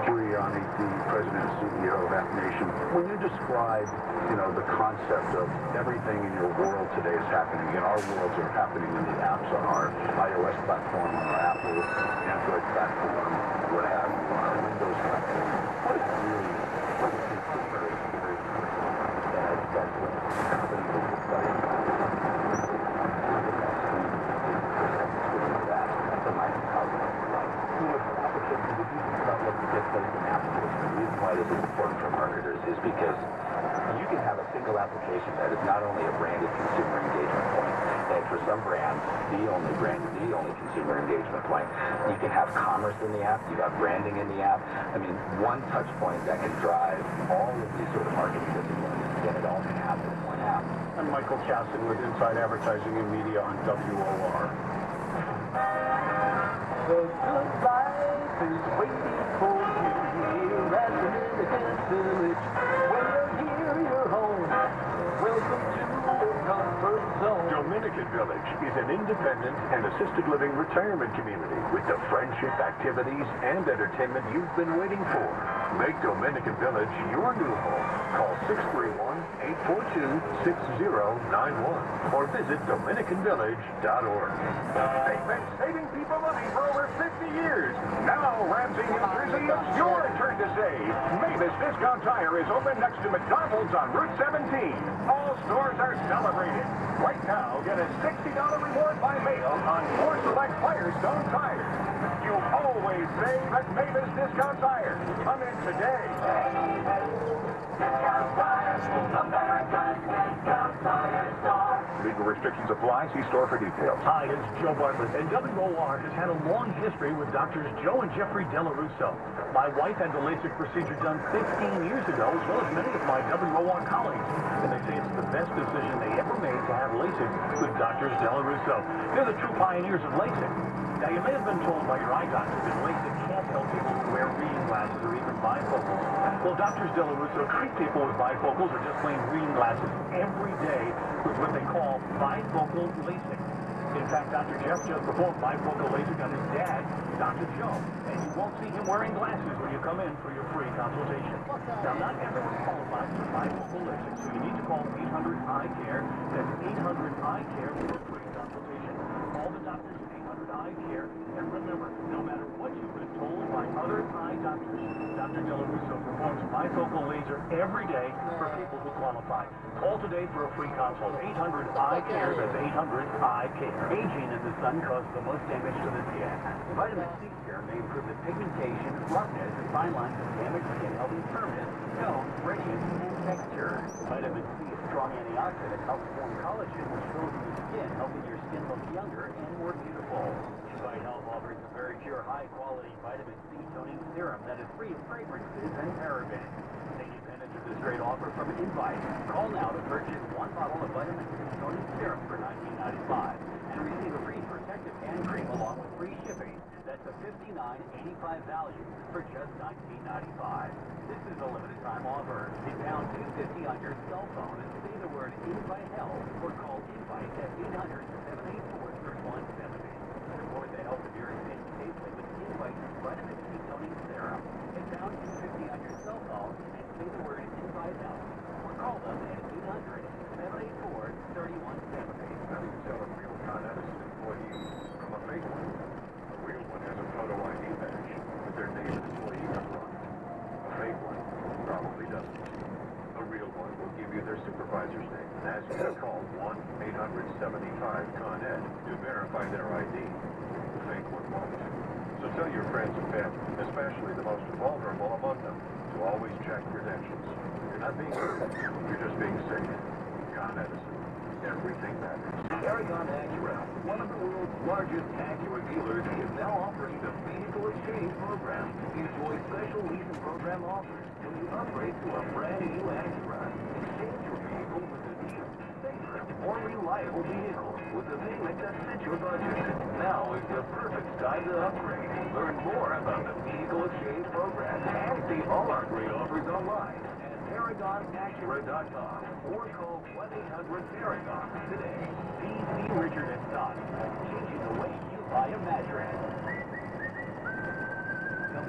S11: Giuliani, the president and CEO of App Nation. When you describe, the concept of everything in your world today is happening, in our worlds are happening in the apps on our iOS platform, on our Apple, Android platform, what have you, on our Windows platform. What is really, what is the very, very, that's what's happening
S14: why this is important for marketers is because you can have a single application that is not only a branded consumer engagement point, and for some brands, the only consumer engagement point. You can have commerce in the app, you got branding in the app. I mean, one touch point that can drive all of these sort of marketing disciplines, and it all can happen in one app.
S7: I'm Michael Chaston with Inside Advertising and Media on WOR.
S5: The good life is waiting for you here at Dominican Village. When you're here, you're home. Welcome to the comfort zone.
S11: Dominican Village is an independent and assisted living retirement community with the friendship, activities, and entertainment you've been waiting for. Make Dominican Village your new home. Call 631-842-6091 or visit DominicanVillage.org. They've been saving people money for over 50 years. Now, Ramsey, New Jersey, it's your turn to save. Mavis Discount Tire is open next to McDonald's on Route 17. All stores are celebrating. Right now, get a $60 reward by mail on 4 select Firestone tires. You always save at Mavis Discount Tire. Come in today. Legal restrictions apply. See store for details.
S7: Hi, it's Joe Bartlett, and WOR has had a long history with Doctors Joe and Jeffrey Della Russo. My wife had the LASIK procedure done 15 years ago, as well as many of my WOR colleagues. And they say it's the best decision they ever made to have LASIK with Doctors Della Russo. They're the true pioneers of LASIK. Now, you may have been told by your eye doctor that LASIK can't help people who wear reading glasses or even bifocals. Well, Doctors Della Russo treat people with bifocals or just plain reading glasses every day with what they call bifocal LASIK. In fact, Dr. Jeff just performed bifocal LASIK on his dad, Dr. Joe, and you won't see him wearing glasses when you come in for your free consultation. Now, not everyone qualifies for bifocal LASIK, so you need to call 800-EYE-CARE. That's 800-EYE-CARE for a free consultation. Call the doctors at 800-EYE-CARE, and remember, no matter what you've been told by other eye doctors, Dr. Della Russo performs bifocal laser every day for people who qualify. Call today for a free consult. 800-EYE-CARE. That's 800-EYE-CARE. Aging in the sun causes the most damage to the skin.
S5: Vitamin C serum may improve the pigmentation, roughness, and fine lines of damaged skin, helping firmness, tone, radiance, and texture. Vitamin C is a strong antioxidant that helps form collagen, which fills in the skin, helping your skin look younger and more beautiful. Invite Health offers a very pure, high-quality vitamin C toning serum that is free of fragrances and parabens. Take advantage of this great offer from Invite. Call now to purchase 1 bottle of vitamin C toning serum for $19.95 and receive a free protective hand cream along with free shipping. That's a $59.85 value for just $19.95. This is a limited time offer. Hit pound 250 on your cell phone and say the word Invite Health or call Invite at 800-784-3170. Support the health of your skin safely with Invite vitamin C toning serum. Hit pound 250 on your cell phone and say the word Invite Health or call them at 800-784-3170.
S11: Now you tell a real Con Edison employee from a fake one. A real one has a photo ID badge with their name and employee number on it. A fake one probably doesn't. A real one will give you their supervisor's name and ask you to call 1-800-75-CON-ED to verify their ID. The fake one won't. So tell your friends and family, especially the most vulnerable among them, to always check credentials. You're not being rude. You're just being safe. Con Edison. Everything matters.
S12: Paragon Acura, one of the world's largest Acura dealers, is now offering the Vehicle Exchange Program. Enjoy special lease and program offers when you upgrade to a brand new Acura. Exchange your vehicle with a new, safer, more reliable vehicle with a payment that fits your budget. Now is the perfect time to upgrade. Learn more about the Vehicle Exchange Program and see all our great offers online. ParagonAcura.com or call 1-800-PARAGON today.
S5: PC Richard and Son, changing the way you buy a mattress.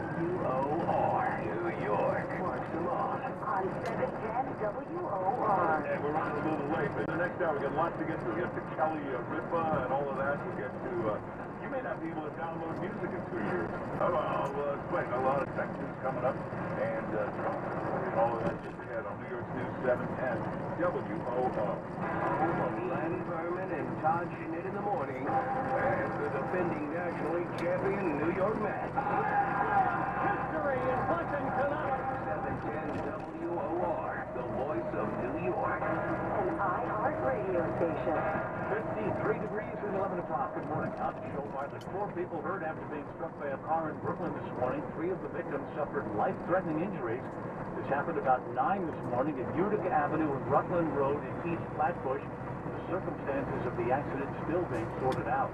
S5: WOR, New York. Mark Simone.
S3: On 710 WOR.
S6: And we're running a little late, but in the next hour we got lots to get to. We get to Kelly Ripa and all of that. We'll get to, you may not be able to download music in 2 years. I'll explain. A lot of tech news coming up. And all of that just ahead on New York's News 710 WOR.
S12: Home of Len Berman and Todd Schmidt in the morning. And the defending National League champion New York Mets.
S5: History in Clinton tonight.
S8: action.
S7: 53 degrees at 11 o'clock. Good morning. Out to show by the 4 people hurt after being struck by a car in Brooklyn this morning. 3 of the victims suffered life-threatening injuries. This happened about 9 this morning at Utica Avenue and Rutland Road in East Flatbush. The circumstances of the accident still being sorted out.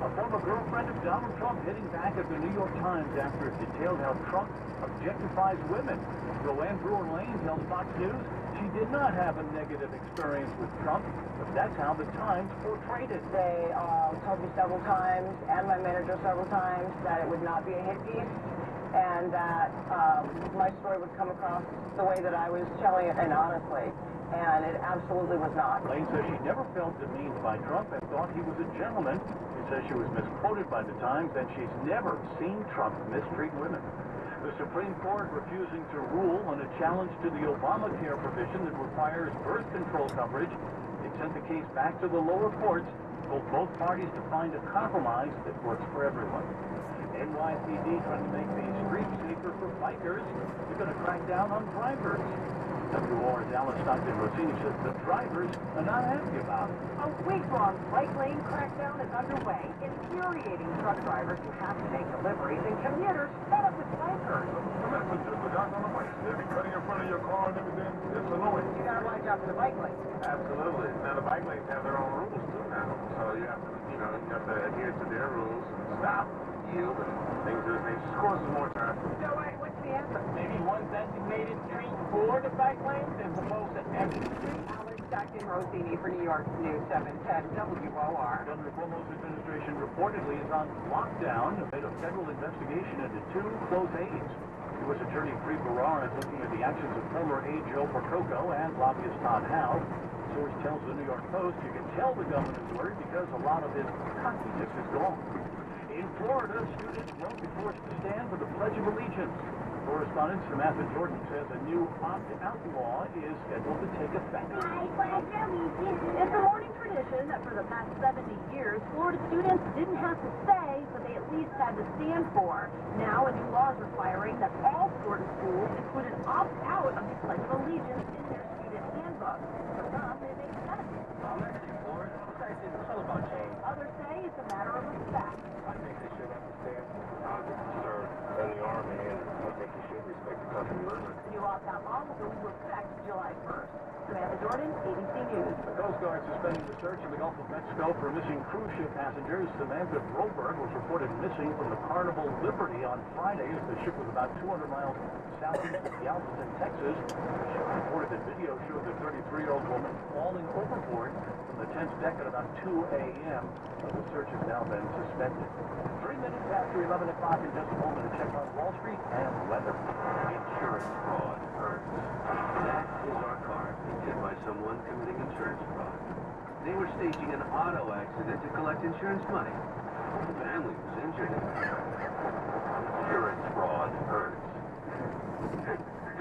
S7: A former girlfriend of Donald Trump hitting back at the New York Times after it detailed how Trump objectifies women. Roanne Brewer-Lane tells Fox News she did not have a negative experience with Trump, but that's how the Times portrayed it.
S3: They told me several times, and my manager several times, that it would not be a hit piece, and that my story would come across the way that I was telling it, and honestly, and it absolutely was not.
S7: Lane says she never felt demeaned by Trump and thought he was a gentleman. She says she was misquoted by the Times, and she's never seen Trump mistreat women. The Supreme Court refusing to rule on a challenge to the Obamacare provision that requires birth control coverage. It sent the case back to the lower courts, told both parties to find a compromise that works for everyone. NYPD trying to make the streets safer for bikers. They're going to crack down on drivers. WR's Alice Stockton-Rossini says the drivers are not happy about it.
S4: A week-long bike lane crackdown is underway, infuriating truck drivers who have to make deliveries and commuters fed up with bikers.
S10: The messengers are down on the bikes. They'll be cutting in front of your car and everything. It's annoying.
S4: You gotta watch out for the bike lane.
S10: Absolutely. Now, the bike lanes have their own rules, too, now. So you have to, you have to adhere to their rules and stop, yield, and things of this nature. Just causes more traffic.
S4: So, what's the answer?
S2: Maybe one designated street for the bike lanes as opposed to every street.
S4: Alice Stockton-Rossini for New York News 710 WOR.
S7: Governor Cuomo's administration reportedly is on lockdown amid a federal investigation into 2 close aides. U.S. Attorney Preet Bharara is looking at the actions of former aide Joe Percoco and lobbyist Todd Howe. Source tells the New York Post you can tell the governor's worried because a lot of his cockiness is gone. In Florida, students won't be forced to stand for the Pledge of Allegiance. Correspondent Samantha Jordan says a new opt-out law is scheduled to take effect.
S8: It's a morning tradition that for the past 70 years, Florida students didn't have to say, but they at least had to stand for. Now, a new law is requiring that all Florida schools include an opt-out of the Pledge of Allegiance in their student handbook. For some, it makes sense.
S2: It's all about change.
S8: Others say it's a matter of respect.
S10: I think they should understand. Served in the Army, and I think you should respect the country limits.
S8: The new opt-out law will go into effect July 1st. Samantha Jordan, ABC News.
S7: The Coast Guard suspending the search in the Gulf of Mexico for missing cruise ship passengers. Samantha Broberg was reported missing from the Carnival Liberty on Friday as the ship was about 200 miles southeast of Galveston, Texas. The ship reported that video showed the 33-year-old woman falling overboard from the tent's deck at about 2 a.m. The search has now been suspended. 3 minutes after 11 o'clock in just a moment, a check on Wall Street and weather.
S12: Insurance fraud hurts. That is our card, hit by someone committing insurance fraud. They were staging an auto accident to collect insurance money. The family was injured. Insurance fraud hurts.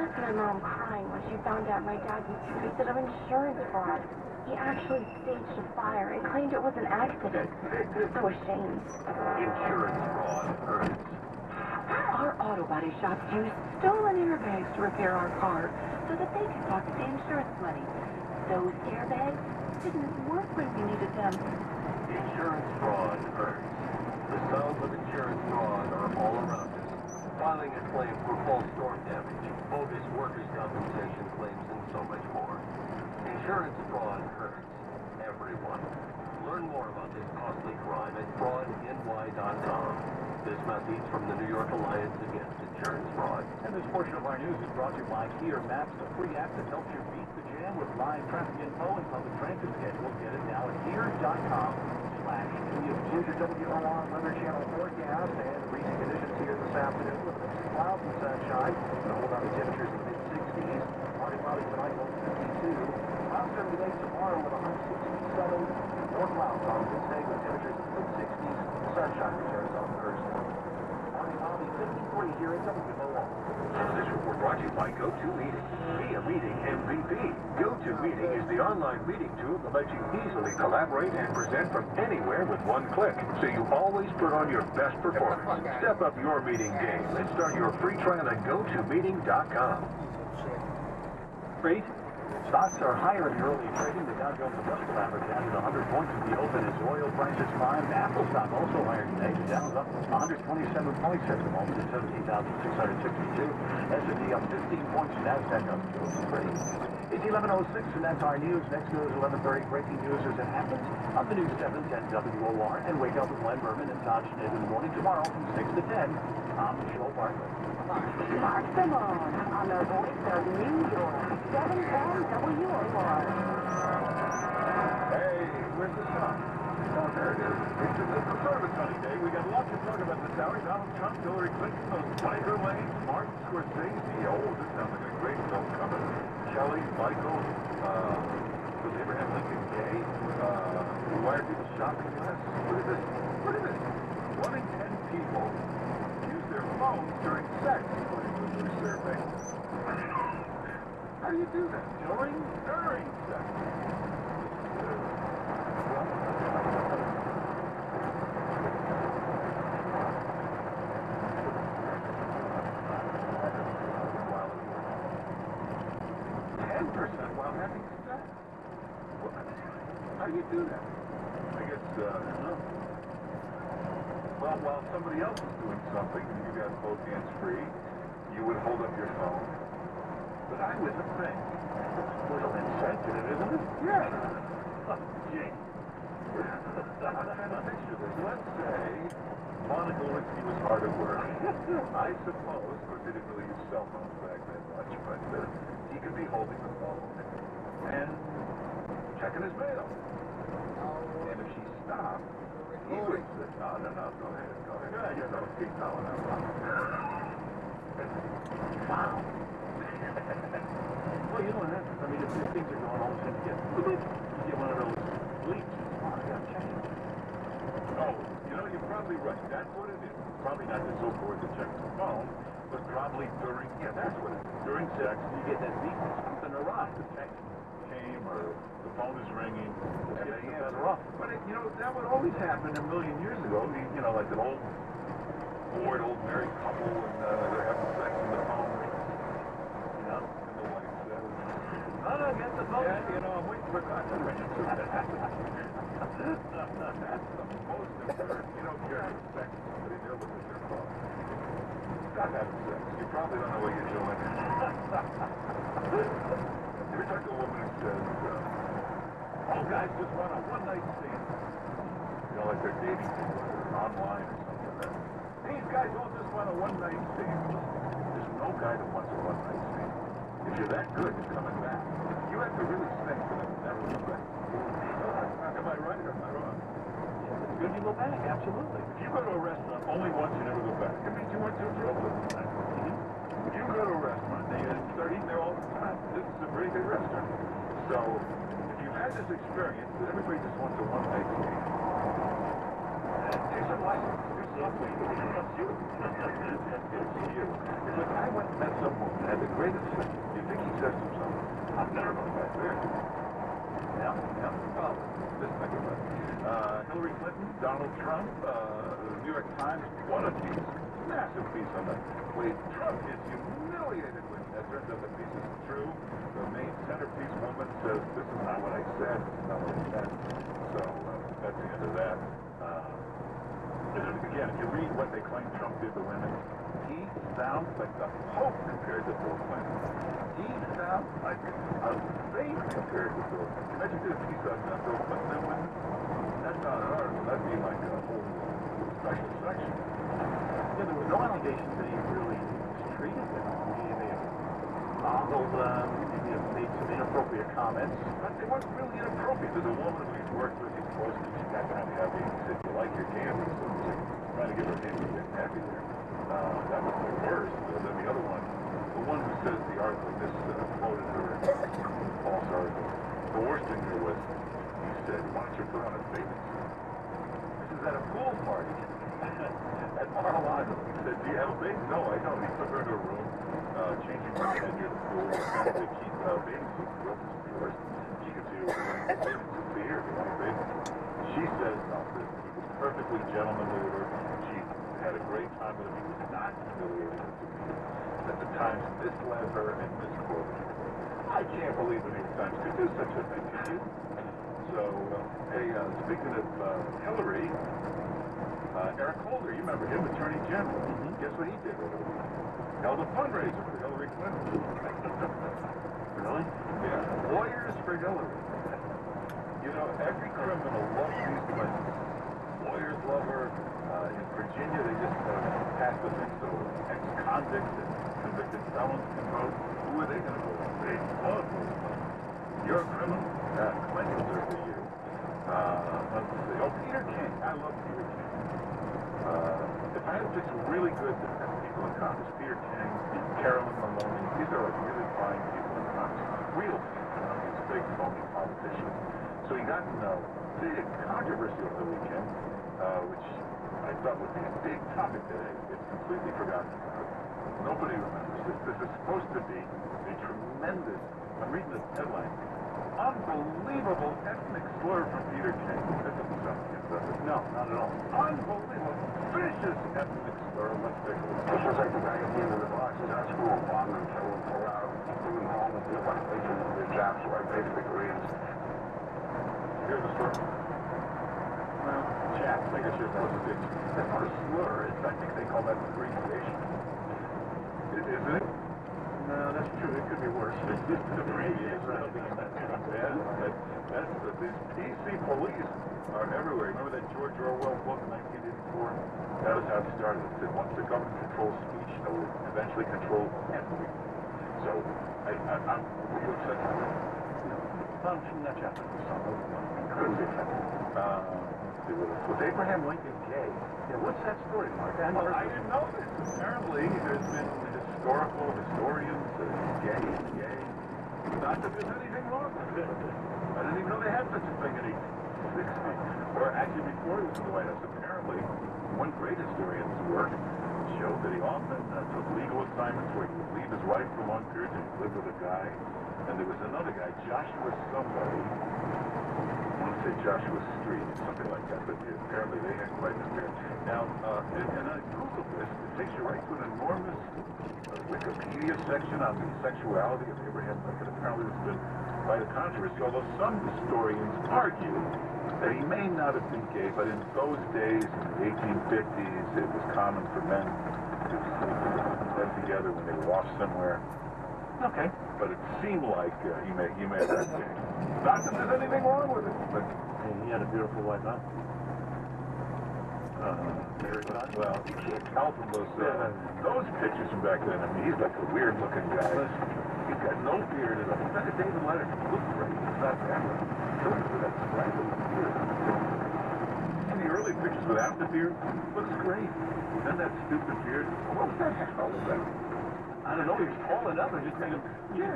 S8: That's my mom crying when she found out my dad was convicted of insurance fraud. He actually staged a fire and claimed it was an accident. I'm so ashamed.
S12: Insurance fraud hurts.
S8: Our auto body shops use stolen airbags to repair our cars so that they can pocket the insurance money. Those airbags didn't work when we needed them.
S12: Insurance fraud hurts. The sounds of insurance fraud are all around us. Filing a claim for false storm damage, bogus workers' compensation claims, and so much more. Insurance fraud hurts everyone. Learn more about this costly crime at fraudny.com. This message from the New York Alliance Against Insurance Fraud.
S7: And this portion of our news is brought to you by Here Maps, the free app that helps you beat the jam with live traffic info and public transit schedules. Get it now at here.com/news.
S2: Your WOR Weather Channel forecast and freezing conditions here this afternoon with a mix of clouds and sunshine. Going to hold on to temperatures in the mid-60s. Partly cloudy tonight, low 52. Clouds during the day tomorrow with a high 67. More clouds on Wednesday with temperatures in the mid-60s. Sunshine returns on Thursday. Partly cloudy 53 here in WOR.
S12: This report brought to you by GoToMeeting. Be a meeting MVP. GoToMeeting is the online meeting tool that lets you easily collaborate and present from anywhere with one click, so you always put on your best performance. Step up your meeting game and start your free trial at GoToMeeting.com.
S7: Great. Stocks are higher in the early trading. The Dow Jones Industrial Average added 100 points at the open as oil prices climbed. Apple stock also higher today. The Dow's up 127 points at the moment at 17,662. S&P up 15 points. NASDAQ up 203. It's 11:06 and that's our news. Next goes 11:30. Breaking news as it happens on the News 710 WOR. And Wake Up with Glenn Berman and Todd Schmidt in the morning tomorrow from 6 to 10. I'm Joe Bartlett.
S3: Mark Simone on the voice of New York, 710 WOR.
S6: Hey, where's the sun? Oh, there it is. It's a sort of a sunny day. We got lots to talk about this hour. Donald Trump, Hillary Clinton, those Tiger Lanes, Martin Scorsese. Oh, this sounds like a great film coming. Kelly, Michael, was Abraham Lincoln gay? Why are people shopping in this? Look at this. Look at this. 1 in 10 people use their phones during sex, according to a new survey. How do you do that? During sex. While having sex. How do you do that? I guess, well, while somebody else is doing something, and you got both hands free, you would hold up your phone. But I was a thing. It's a little insensitive, isn't it? Yeah. Oh, gee. I'm trying to picture this. Let's say Monica Lewinsky was hard at work. I suppose, of course, they didn't really use cell phones back then much, but he could be holding the phone and checking his mail. And if she stopped, he would say, no, go ahead. You know, keep telling her. Wow.
S7: Well, you know what happens. I mean, if things are going, all of a sudden you get one of those bleeps. Oh, I gotta check it.
S6: Oh, you know, you're probably right. That's what it is. Probably not just so forward to check the phone, but probably during, that's what it is. During sex,
S7: You get that beep, something awry.
S6: the text came or the phone is ringing, and they
S7: It's
S6: answer.
S7: better off.
S6: But, you know, that would always happen a million years ago. You know, like an old, bored, old married couple, and they're having sex, and the phone rings. You know, and the wife says,
S7: No, get the phone.
S6: yeah, you know, I'm waiting for confirmation. That's the most important. You don't care if sex with somebody, they're looking at their phone. Stop having sex. You probably don't know what you're doing. Ever talk to a woman who says, all guys just want a one-night stand. You know, like they're dating people online or something like that. These guys all just want a one-night stand. There's no guy that wants a one-night stand. If you're that good, you're coming back. You have to really stink for them to never come back. Am I right or am I wrong?
S7: It's good you go back, absolutely.
S6: If you go to a restaurant only once, you never go back. It means you weren't too thrilled with it. If you go to a restaurant and you start eating there all the time, this is a very good restaurant. So, if you've had this experience that everybody just wants a one-night stand, take some license. Do something. It's you. It's you. If a guy went and met some woman, had the greatest sex, you think he says to himself, I'm never going back there. Yeah. Well, just think about it. Hillary Clinton, Donald Trump, the New York Times, what a piece. Massive piece on that. Wait, Trump is humiliated with that. Turns out the piece is true. The main centerpiece woman says, this is not what I said, this is not what I said. So, that's the end of that. Again, if you read what they claim Trump did to women, he sounds like the Pope compared to Bill Clinton. He sounds like a saint compared to Bill Clinton. Imagine if you did a piece on Bill Clinton and women. That's not an article. That'd be like a whole special section.
S7: Yeah, there were no allegations that he really mistreated them. They ogled, maybe made some inappropriate comments.
S6: But they weren't really inappropriate. There's a woman who he's worked with, he's close to, she's not kind of happy. He said, you like your candy, so he's trying to get her candy to get happy there. That was the worst. Then the other one, the one who says the article, this quoted her in a false article. The worst thing there was, he said, why don't you put on a bathing suit? This is at a pool party. At Mar-a-Lago. He said, do you have a bathing? No, I don't. He took her to a room, changing her head near the pool, and they keep bathing suits. The open is yours. She could see her wearing a bathing suit for here if you want a bathing suit. She says, no, he was perfectly gentlemanly with her. She had a great time with him. He was not humiliated to me. At the times misled her and misquoted her. I I can't believe the New York Times could do such a thing, can you? So, hey, speaking of Hillary, Eric Holder, you remember him, Attorney General. Guess what he did over the weekend? Held a fundraiser for Hillary Clinton.
S7: Really?
S6: Yeah, lawyers for Hillary. You know, every criminal loves these women. Lawyers love her. In Virginia, they just passed a thing so ex-convicts and convicted felons can vote. Who are they going to vote on? They love voting. You're a criminal. Clinton's are for you. Let's see. Oh, Peter King. I love Peter King. If I had to pick some really good people in Congress, Peter King, Carolyn Maloney, these are like really fine people in Congress. Real people, these big phony politicians. So he got in a big controversy over the weekend, which I thought would be a big topic today. It's completely forgotten about. Nobody remembers this. This is supposed to be a tremendous, I'm reading the headline, unbelievable ethnic slur from Peter King. That doesn't sound like it, does it?
S7: No, not at all.
S6: Unbelievable, vicious ethnic slur. Let's take a look.
S11: This was like the guy at the end of the box is at school, bombing and killing, pull out, bring him home, and the white place and the jobs, so I paid for the Koreans.
S6: Here's the slur. Well, chaps, I guess you're supposed to be. That's not a slur. I think they call that abbreviation. Isn't it?
S7: No, that's true. It could be worse.
S6: Abbreviation. I don't think that's bad. These PC police are everywhere. Remember that George Orwell book, 1984? That was how it started. It said once the government controls speech, it will eventually control everything. So, were you upset with that?
S7: Not Japanese.
S6: Couldn't be affected. Was Abraham Lincoln gay?
S7: Yeah, what's that story, Mark?
S6: Well, I didn't know this. Apparently, there's been historians, gay. Not that there's anything wrong with it. I didn't even know they had such a thing in 1860. Or actually, before he was in the White House, apparently, one great historian's work showed that he often took legal assignments where he would leave his wife for long periods and live with a guy. And there was another guy, Joshua somebody, I want to say Joshua Street, something like that, but apparently they had quite an affair. Now, and I Googled this, it takes you right to an enormous Wikipedia section on the sexuality of Abraham Lincoln. Apparently there's been quite a controversy, although some historians argue that he may not have been gay, but in those days, in the 1850s, it was common for men to sleep together when they were off somewhere. Okay, but it seemed like he may have been gay. Not that there's anything wrong with it, but
S7: he had a beautiful wife, huh?
S6: Well, you can't tell from those pictures from back then. I mean, he's like a weird-looking guy. He's got no beard at all. He's like a David Letterman. He looks great. It's not that way. Killing for that strangle beard. In the early pictures without the beard, looks great. Then that stupid beard. What was that hat all about?
S7: I don't know, he was tall enough. I just made him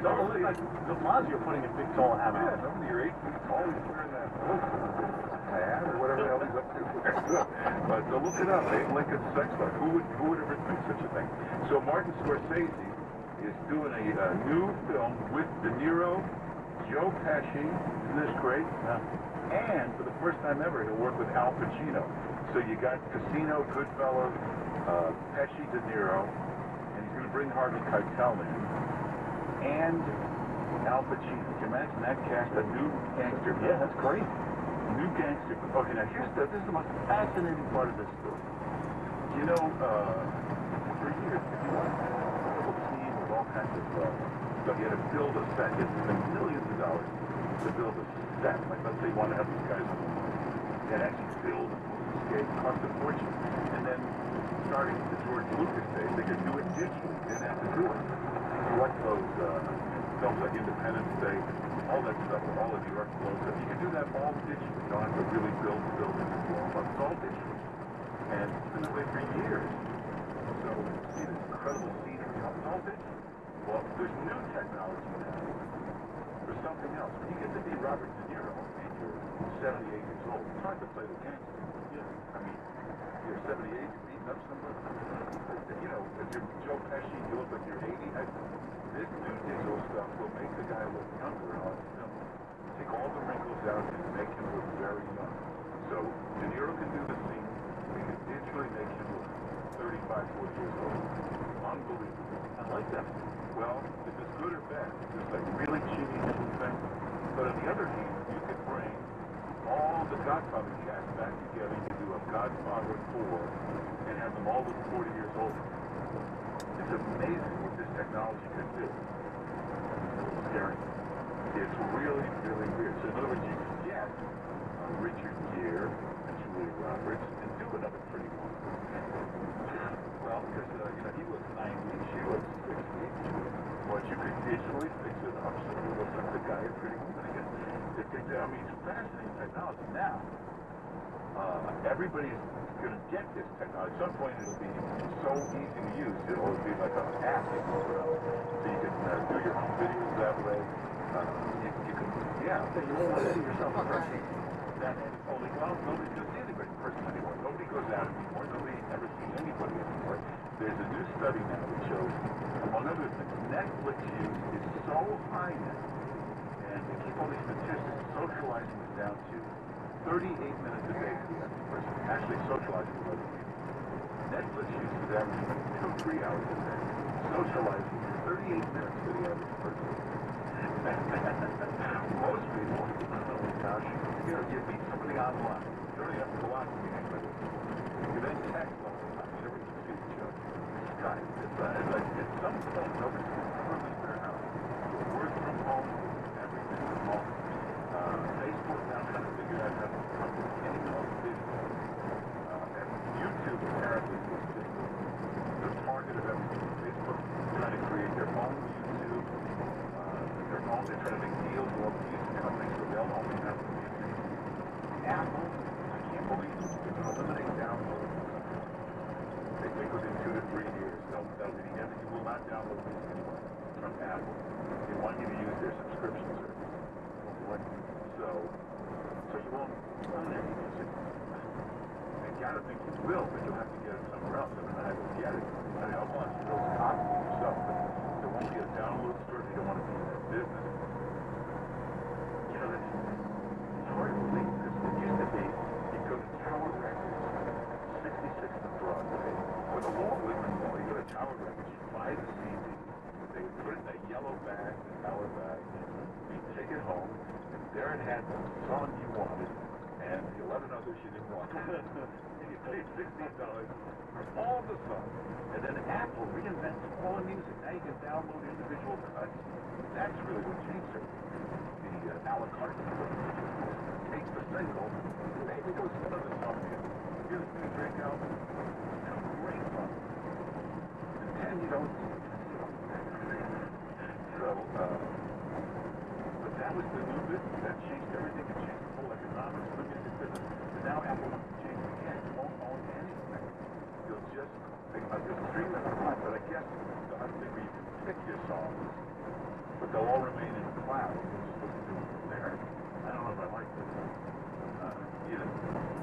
S7: double it like de Blasio putting a big tall hat on.
S6: Yeah, somebody you're 8 feet tall, he's wearing that hat or whatever the hell he's up to. But look it up, Abe Lincoln's sex life. Who would ever think such a thing? So Martin Scorsese is doing a new film with De Niro, Joe Pesci. Isn't this great? Yeah. And for the first time ever, he'll work with Al Pacino. So you got Casino, Goodfellas, Pesci, De Niro. Bring Harvey Keitel in, and Al Pacino. Can you imagine that cast? A new gangster.
S7: Yeah, that's great.
S6: New gangster. Okay, now this is the most fascinating part of this story. You know, for years, if you want a little team with all kinds of stuff, you had to build a set. You had to spend millions of dollars to build a set. Like, let's say you want to have these guys on the moon. You had to actually build a movie stage, cost a fortune. And then, starting with the George Lucas days, they could do it digitally. They didn't have to do it. You watch those films like Independence Day, all that stuff, all of New York close up. You can do that all digitally. You don't have to really build the buildings and blow them up. It's all digital. And it's been that way for years. So, see this incredible scenery. It's all digital. Well, there's new technology now for something else. When you get to be Robert De Niro and you're 78 years old, it's hard to play the gangster. I mean, you're 78, you're beating up somebody. You know, if you're Joe Pesci, you look like you're 80. This new digital stuff will make the guy look younger on film. Take all the wrinkles out and make him look very young. So, De Niro can do the scene. We can digitally make him look 35, 40 years old. unbelievable.
S13: I like that.
S6: Well, if it's good or bad, it's like really cheating thing. But on the other hand, you could bring all the Godfather cast back together. You do a Godfather 4 and have them all look 40 years old. It's amazing what this technology can do. It's scary. It's really, really weird. So in other words, you can get Richard Gere and Julia Roberts and do another pretty one. Well, because he was 90, she was 60. But you could digitally fix it up so it looks like the guy is pretty woman again. I mean, it's fascinating technology. Now, everybody's going to get this technology. At some point, it'll be so easy to use. It'll be like an app you can put up. So you can do your home videos that way. You can, yeah.
S13: So you won't want to see yourself in person.
S6: That is only, well, nobody's going to see anybody in person anymore. Nobody goes out anymore. Nobody ever sees anybody anymore. There's a new study now that shows, among other things, Netflix use is so high now, and they keep all these statistics, socializing is down to 38 minutes a day for the average person. Actually, socializing with other people. Netflix use is averaging 3 hours a day. Socializing is 38 minutes for the average person. Most people, oh gosh, you meet somebody online. You don't even have to go out to meet anybody. You then text all the time. You never even see each other. Skype. It's like at some point, nobody's going to ever leave their house. Work from home, everything from home. Facebook now kind of figured out how to come to any of video. And YouTube apparently was just the target of everything. Facebook trying to create their own YouTube. They're trying to make deals with all the music companies so they'll only have the music. Apple, I can't believe it's going to eliminate downloading. They think within 2 to 3 years they'll be the end. You will not download music anymore from Apple. They want you to use their subscription service. So you won't own any music. They gotta think you will, but you'll have to get it somewhere else. I don't know how to get it. I mean, I'll want you those copies yourself, but there won't be a download store. They don't want to be in that business. You know, it's hard to believe because it used to be you go to Tower Records, 66th and Broadway, or the Walt Whitman Mall. You go to Tower Records, you buy the CD, they would put it in a yellow bag, the Tower bag, you take it home, and there it had the song you wanted, and the 11 others you didn't want. And you paid $16 for all the songs, and then Apple reinvents all the music. Now you can download individual cuts. That's really what changed it. The a la carte take the single, maybe go some of the song here. Here's a new Drake album. Some great songs. And then you don't see it. So, but that was the new business. That changed everything. It changed the whole economics of the music business. But now Apple wants to change it again. You won't own anything. You'll just stream it online. But I guess they'll have a thing where you can pick your songs, but they'll all remain in the cloud. You can just listen to them from there. I don't know if I like this.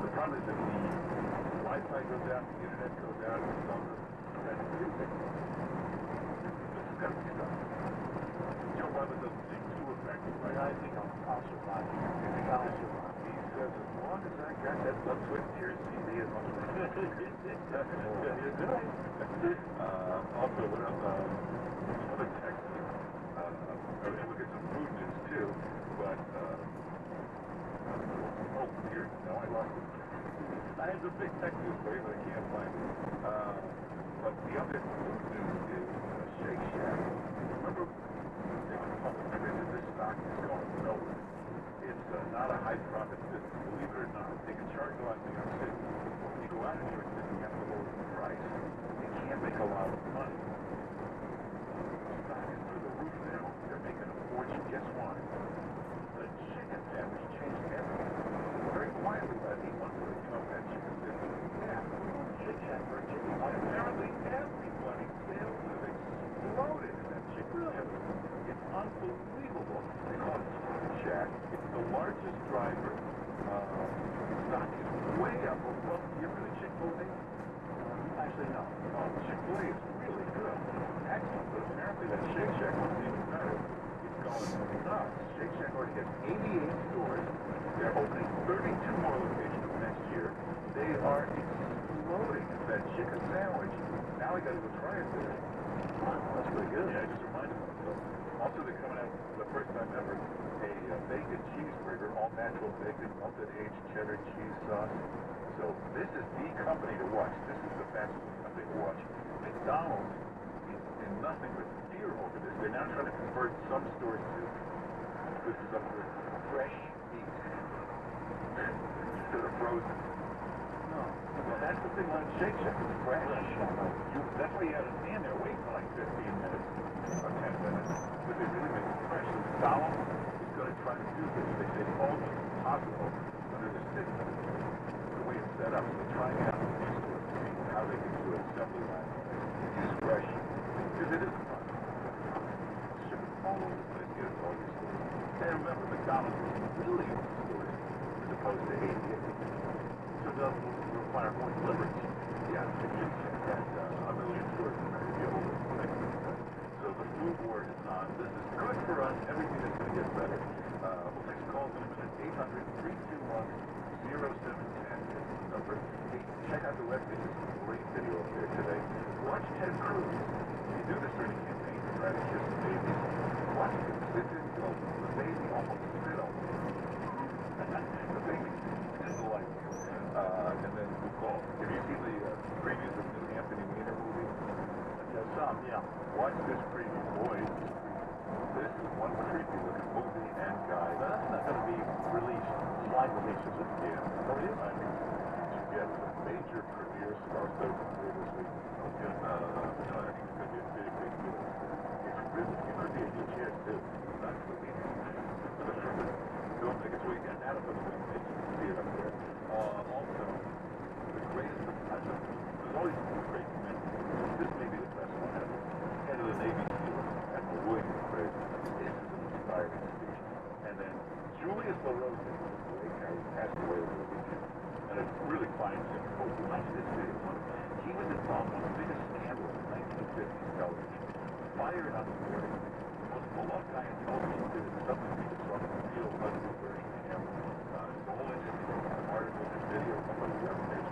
S6: The problem is that the Wi-Fi goes out, the internet goes out, it's all the music. This has got to be stopped. Joe Biden doesn't seem too effective, right? I think I'll survive. You think I'll survive? He says, as long as I got that subscription to your CD, as long as I got also, what else? Other text. We're going to look at some food news, too, but, oh, here, no, I lost it. I have the big tech news for you, but I can't find it. But the other food news is Shake Shack. Remember, they were public that this stock is going nowhere. It's not a high-profit business, believe it or not. They can charge a lot in New York City. When you go out of New York City, you have to lower the price. They can't make a lot of money. The stock is through the roof now. They're making a fortune. Guess why? The chicken sandwich changed everything. Very quietly, last 8 months ago, came up that chicken sandwich. Yeah, Shake Shack for a chicken sandwich. Apparently, everybody sales have exploded in that chicken sandwich. It's unbelievable. They call it Chicken Shack. It's the largest driver. Stock is way up. Well, you ever been to Chick-fil-A? Actually, no. Chick-fil-A is really good. Excellent. But apparently that Shake Shack was even better. It's going nuts. Shake Shack already has 88 stores. They're opening 32 more locations next year. They are exploding. That chicken sandwich. Now I got to go try it there.
S13: That's pretty good.
S6: Yeah, I just reminded myself. Also, they're coming out for the first time ever, a bacon cheeseburger, all natural bacon, melted aged cheddar cheese sauce. So this is the company to watch. This is the fast food company to watch. McDonald's is in nothing but fear over this. They're now trying to convert some stores to this is up with fresh meat instead of frozen.
S13: No.
S6: Well, that's the thing on Shake Shack. It's fresh. That's why you have to stand there wait for like 15 minutes or 10 minutes. But they really make it fresh. So McDonald's is going to try to do this. They say all this is possible under the system, the way it's set up. So they're trying out these stores to see how they can do an assembly line. Use fresh. Because it is a problem. Ship it all over the place. Get it to all these stores. And remember, McDonald's is millions of stores as opposed to 88.
S13: So they'll require more deliveries.
S6: Yeah, it should check that a million stores in America be able to make it. So the food war is on. This is good for us. Everything is going to get better. We'll take calls in a minute. 800-321-0710 is the number. Hey, check out the webpage. There's a great video up there today. Watch Ted Cruz. If you do this during a campaign to try to kiss the baby, watch this. It didn't go. The baby almost spit on me. The baby didn't like it. And then we'll call. Have you seen the previews of the new Anthony Weiner movie?
S13: Yeah, some, yeah.
S6: Watch this preview. Boy, this is one creepy looking movie and guy.
S13: That's not going to be released, slide releases of the year.
S6: Oh, it is? I think you get a major premiere star stuff this week. Okay. No, I think it's going to be a big, big deal. It's really, it could be a huge hit too. Not for me. For the film tickets, we got that up on the webpage. You can see it up there. Also, the greatest, there's always been great men. This may be the best one ever. Head of the Navy SEALs, Admiral William Craig. This is an inspiring speech. And then Julius LaRose, the late guy, passed away over the weekend. And it really finds him. Watch this video. He was involved in the biggest scandal in 1950s television. Fired on the board. The most beloved guy in television did it. Suddenly he was from the field, wasn't reverting to him. It's a whole interview, article, and video up on the webpage.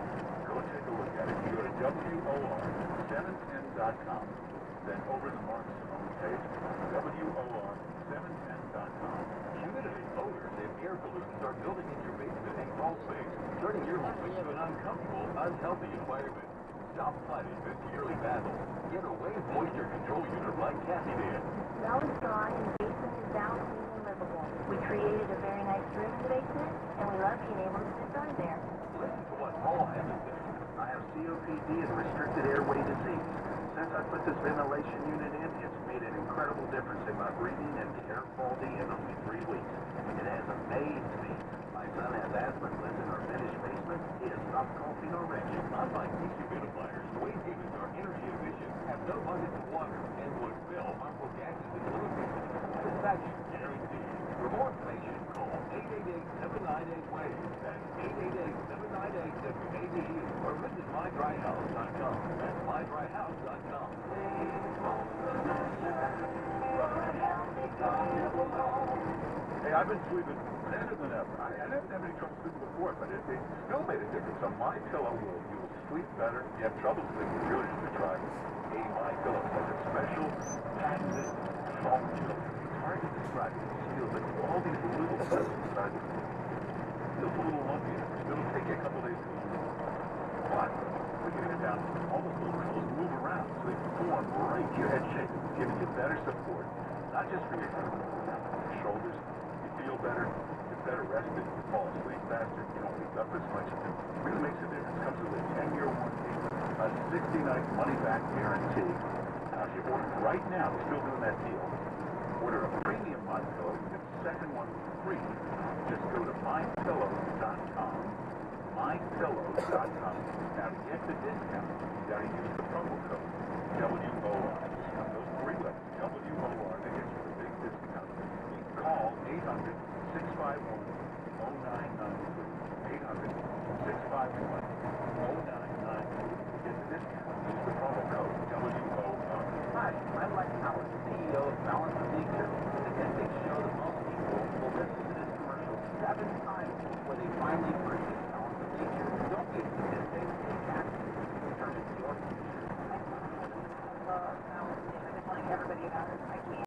S6: Go take a look at it. You go to WOR710.com. Then over the Mark Simone page, WOR710.com.
S10: Humidity, odors, and air pollutants are building in your basement and crawl space, turning your home into an uncomfortable, unhealthy environment. Stop fighting this yearly battle. Get a wave moisture control unit like Cassie did.
S8: Smell is gone and the basement is now clean and livable. We created a very nice room in the basement, and we love being able to sit down there.
S10: Listen to what Paul Hammond said.
S11: I have COPD and restricted airway disease. Since I put this ventilation unit in, it's made an incredible difference in my breathing and air quality in only 3 weeks. It has amazed me. My son has asthma and lives in our finished basement. He has stopped coughing already.
S10: Unlike dehumidifiers, wave units are energy efficient, have no abundance of water, and will expel harmful gases and pollutants. Satisfaction guaranteed. For more information, call 888-798-WAVE. That's 888-798-WAVE. Or visit mydryhouse.com. That's mydryhouse.com.
S6: Hey, I've been sleeping better than ever. I didn't have any trouble sleeping before, but it still made a difference. On My Pillow, you will sleep better. You have trouble sleeping, you really should try it. A My Pillow has a special patented foam pillow. It's hard to describe. You can feel that all these little bits inside it feels a little lumpy. It'll take you a couple days to use it. But we're getting it down. All those little pillows move around, so they form right to your head shape, giving you better support. Not just for your head, your shoulders. You feel better. You're better rested. You fall asleep faster. You don't wake up as much. It really makes a difference. Comes with a 10-year warranty, a 60-night money-back guarantee. Now, if you order right now, we're still doing that deal. Order a premium My Pillow. You get the second one free. Just go to mypillow.com. mypillow.com. Now, to get the discount, you got to use the promo code WOR. Those 3 letters, WOR, they get you the big discount. You can call 800-651-0992. 800-651-0992. Get the discount. Use the promo code WOR.
S5: Hi, I'm Lex Howard, CEO of Balance of Nature. Statistics show that most people will listen to this commercial 7 times before they finally purchase Balance of Nature. Don't get statistics, take action. Determine your future. Balance
S8: about it. I can't.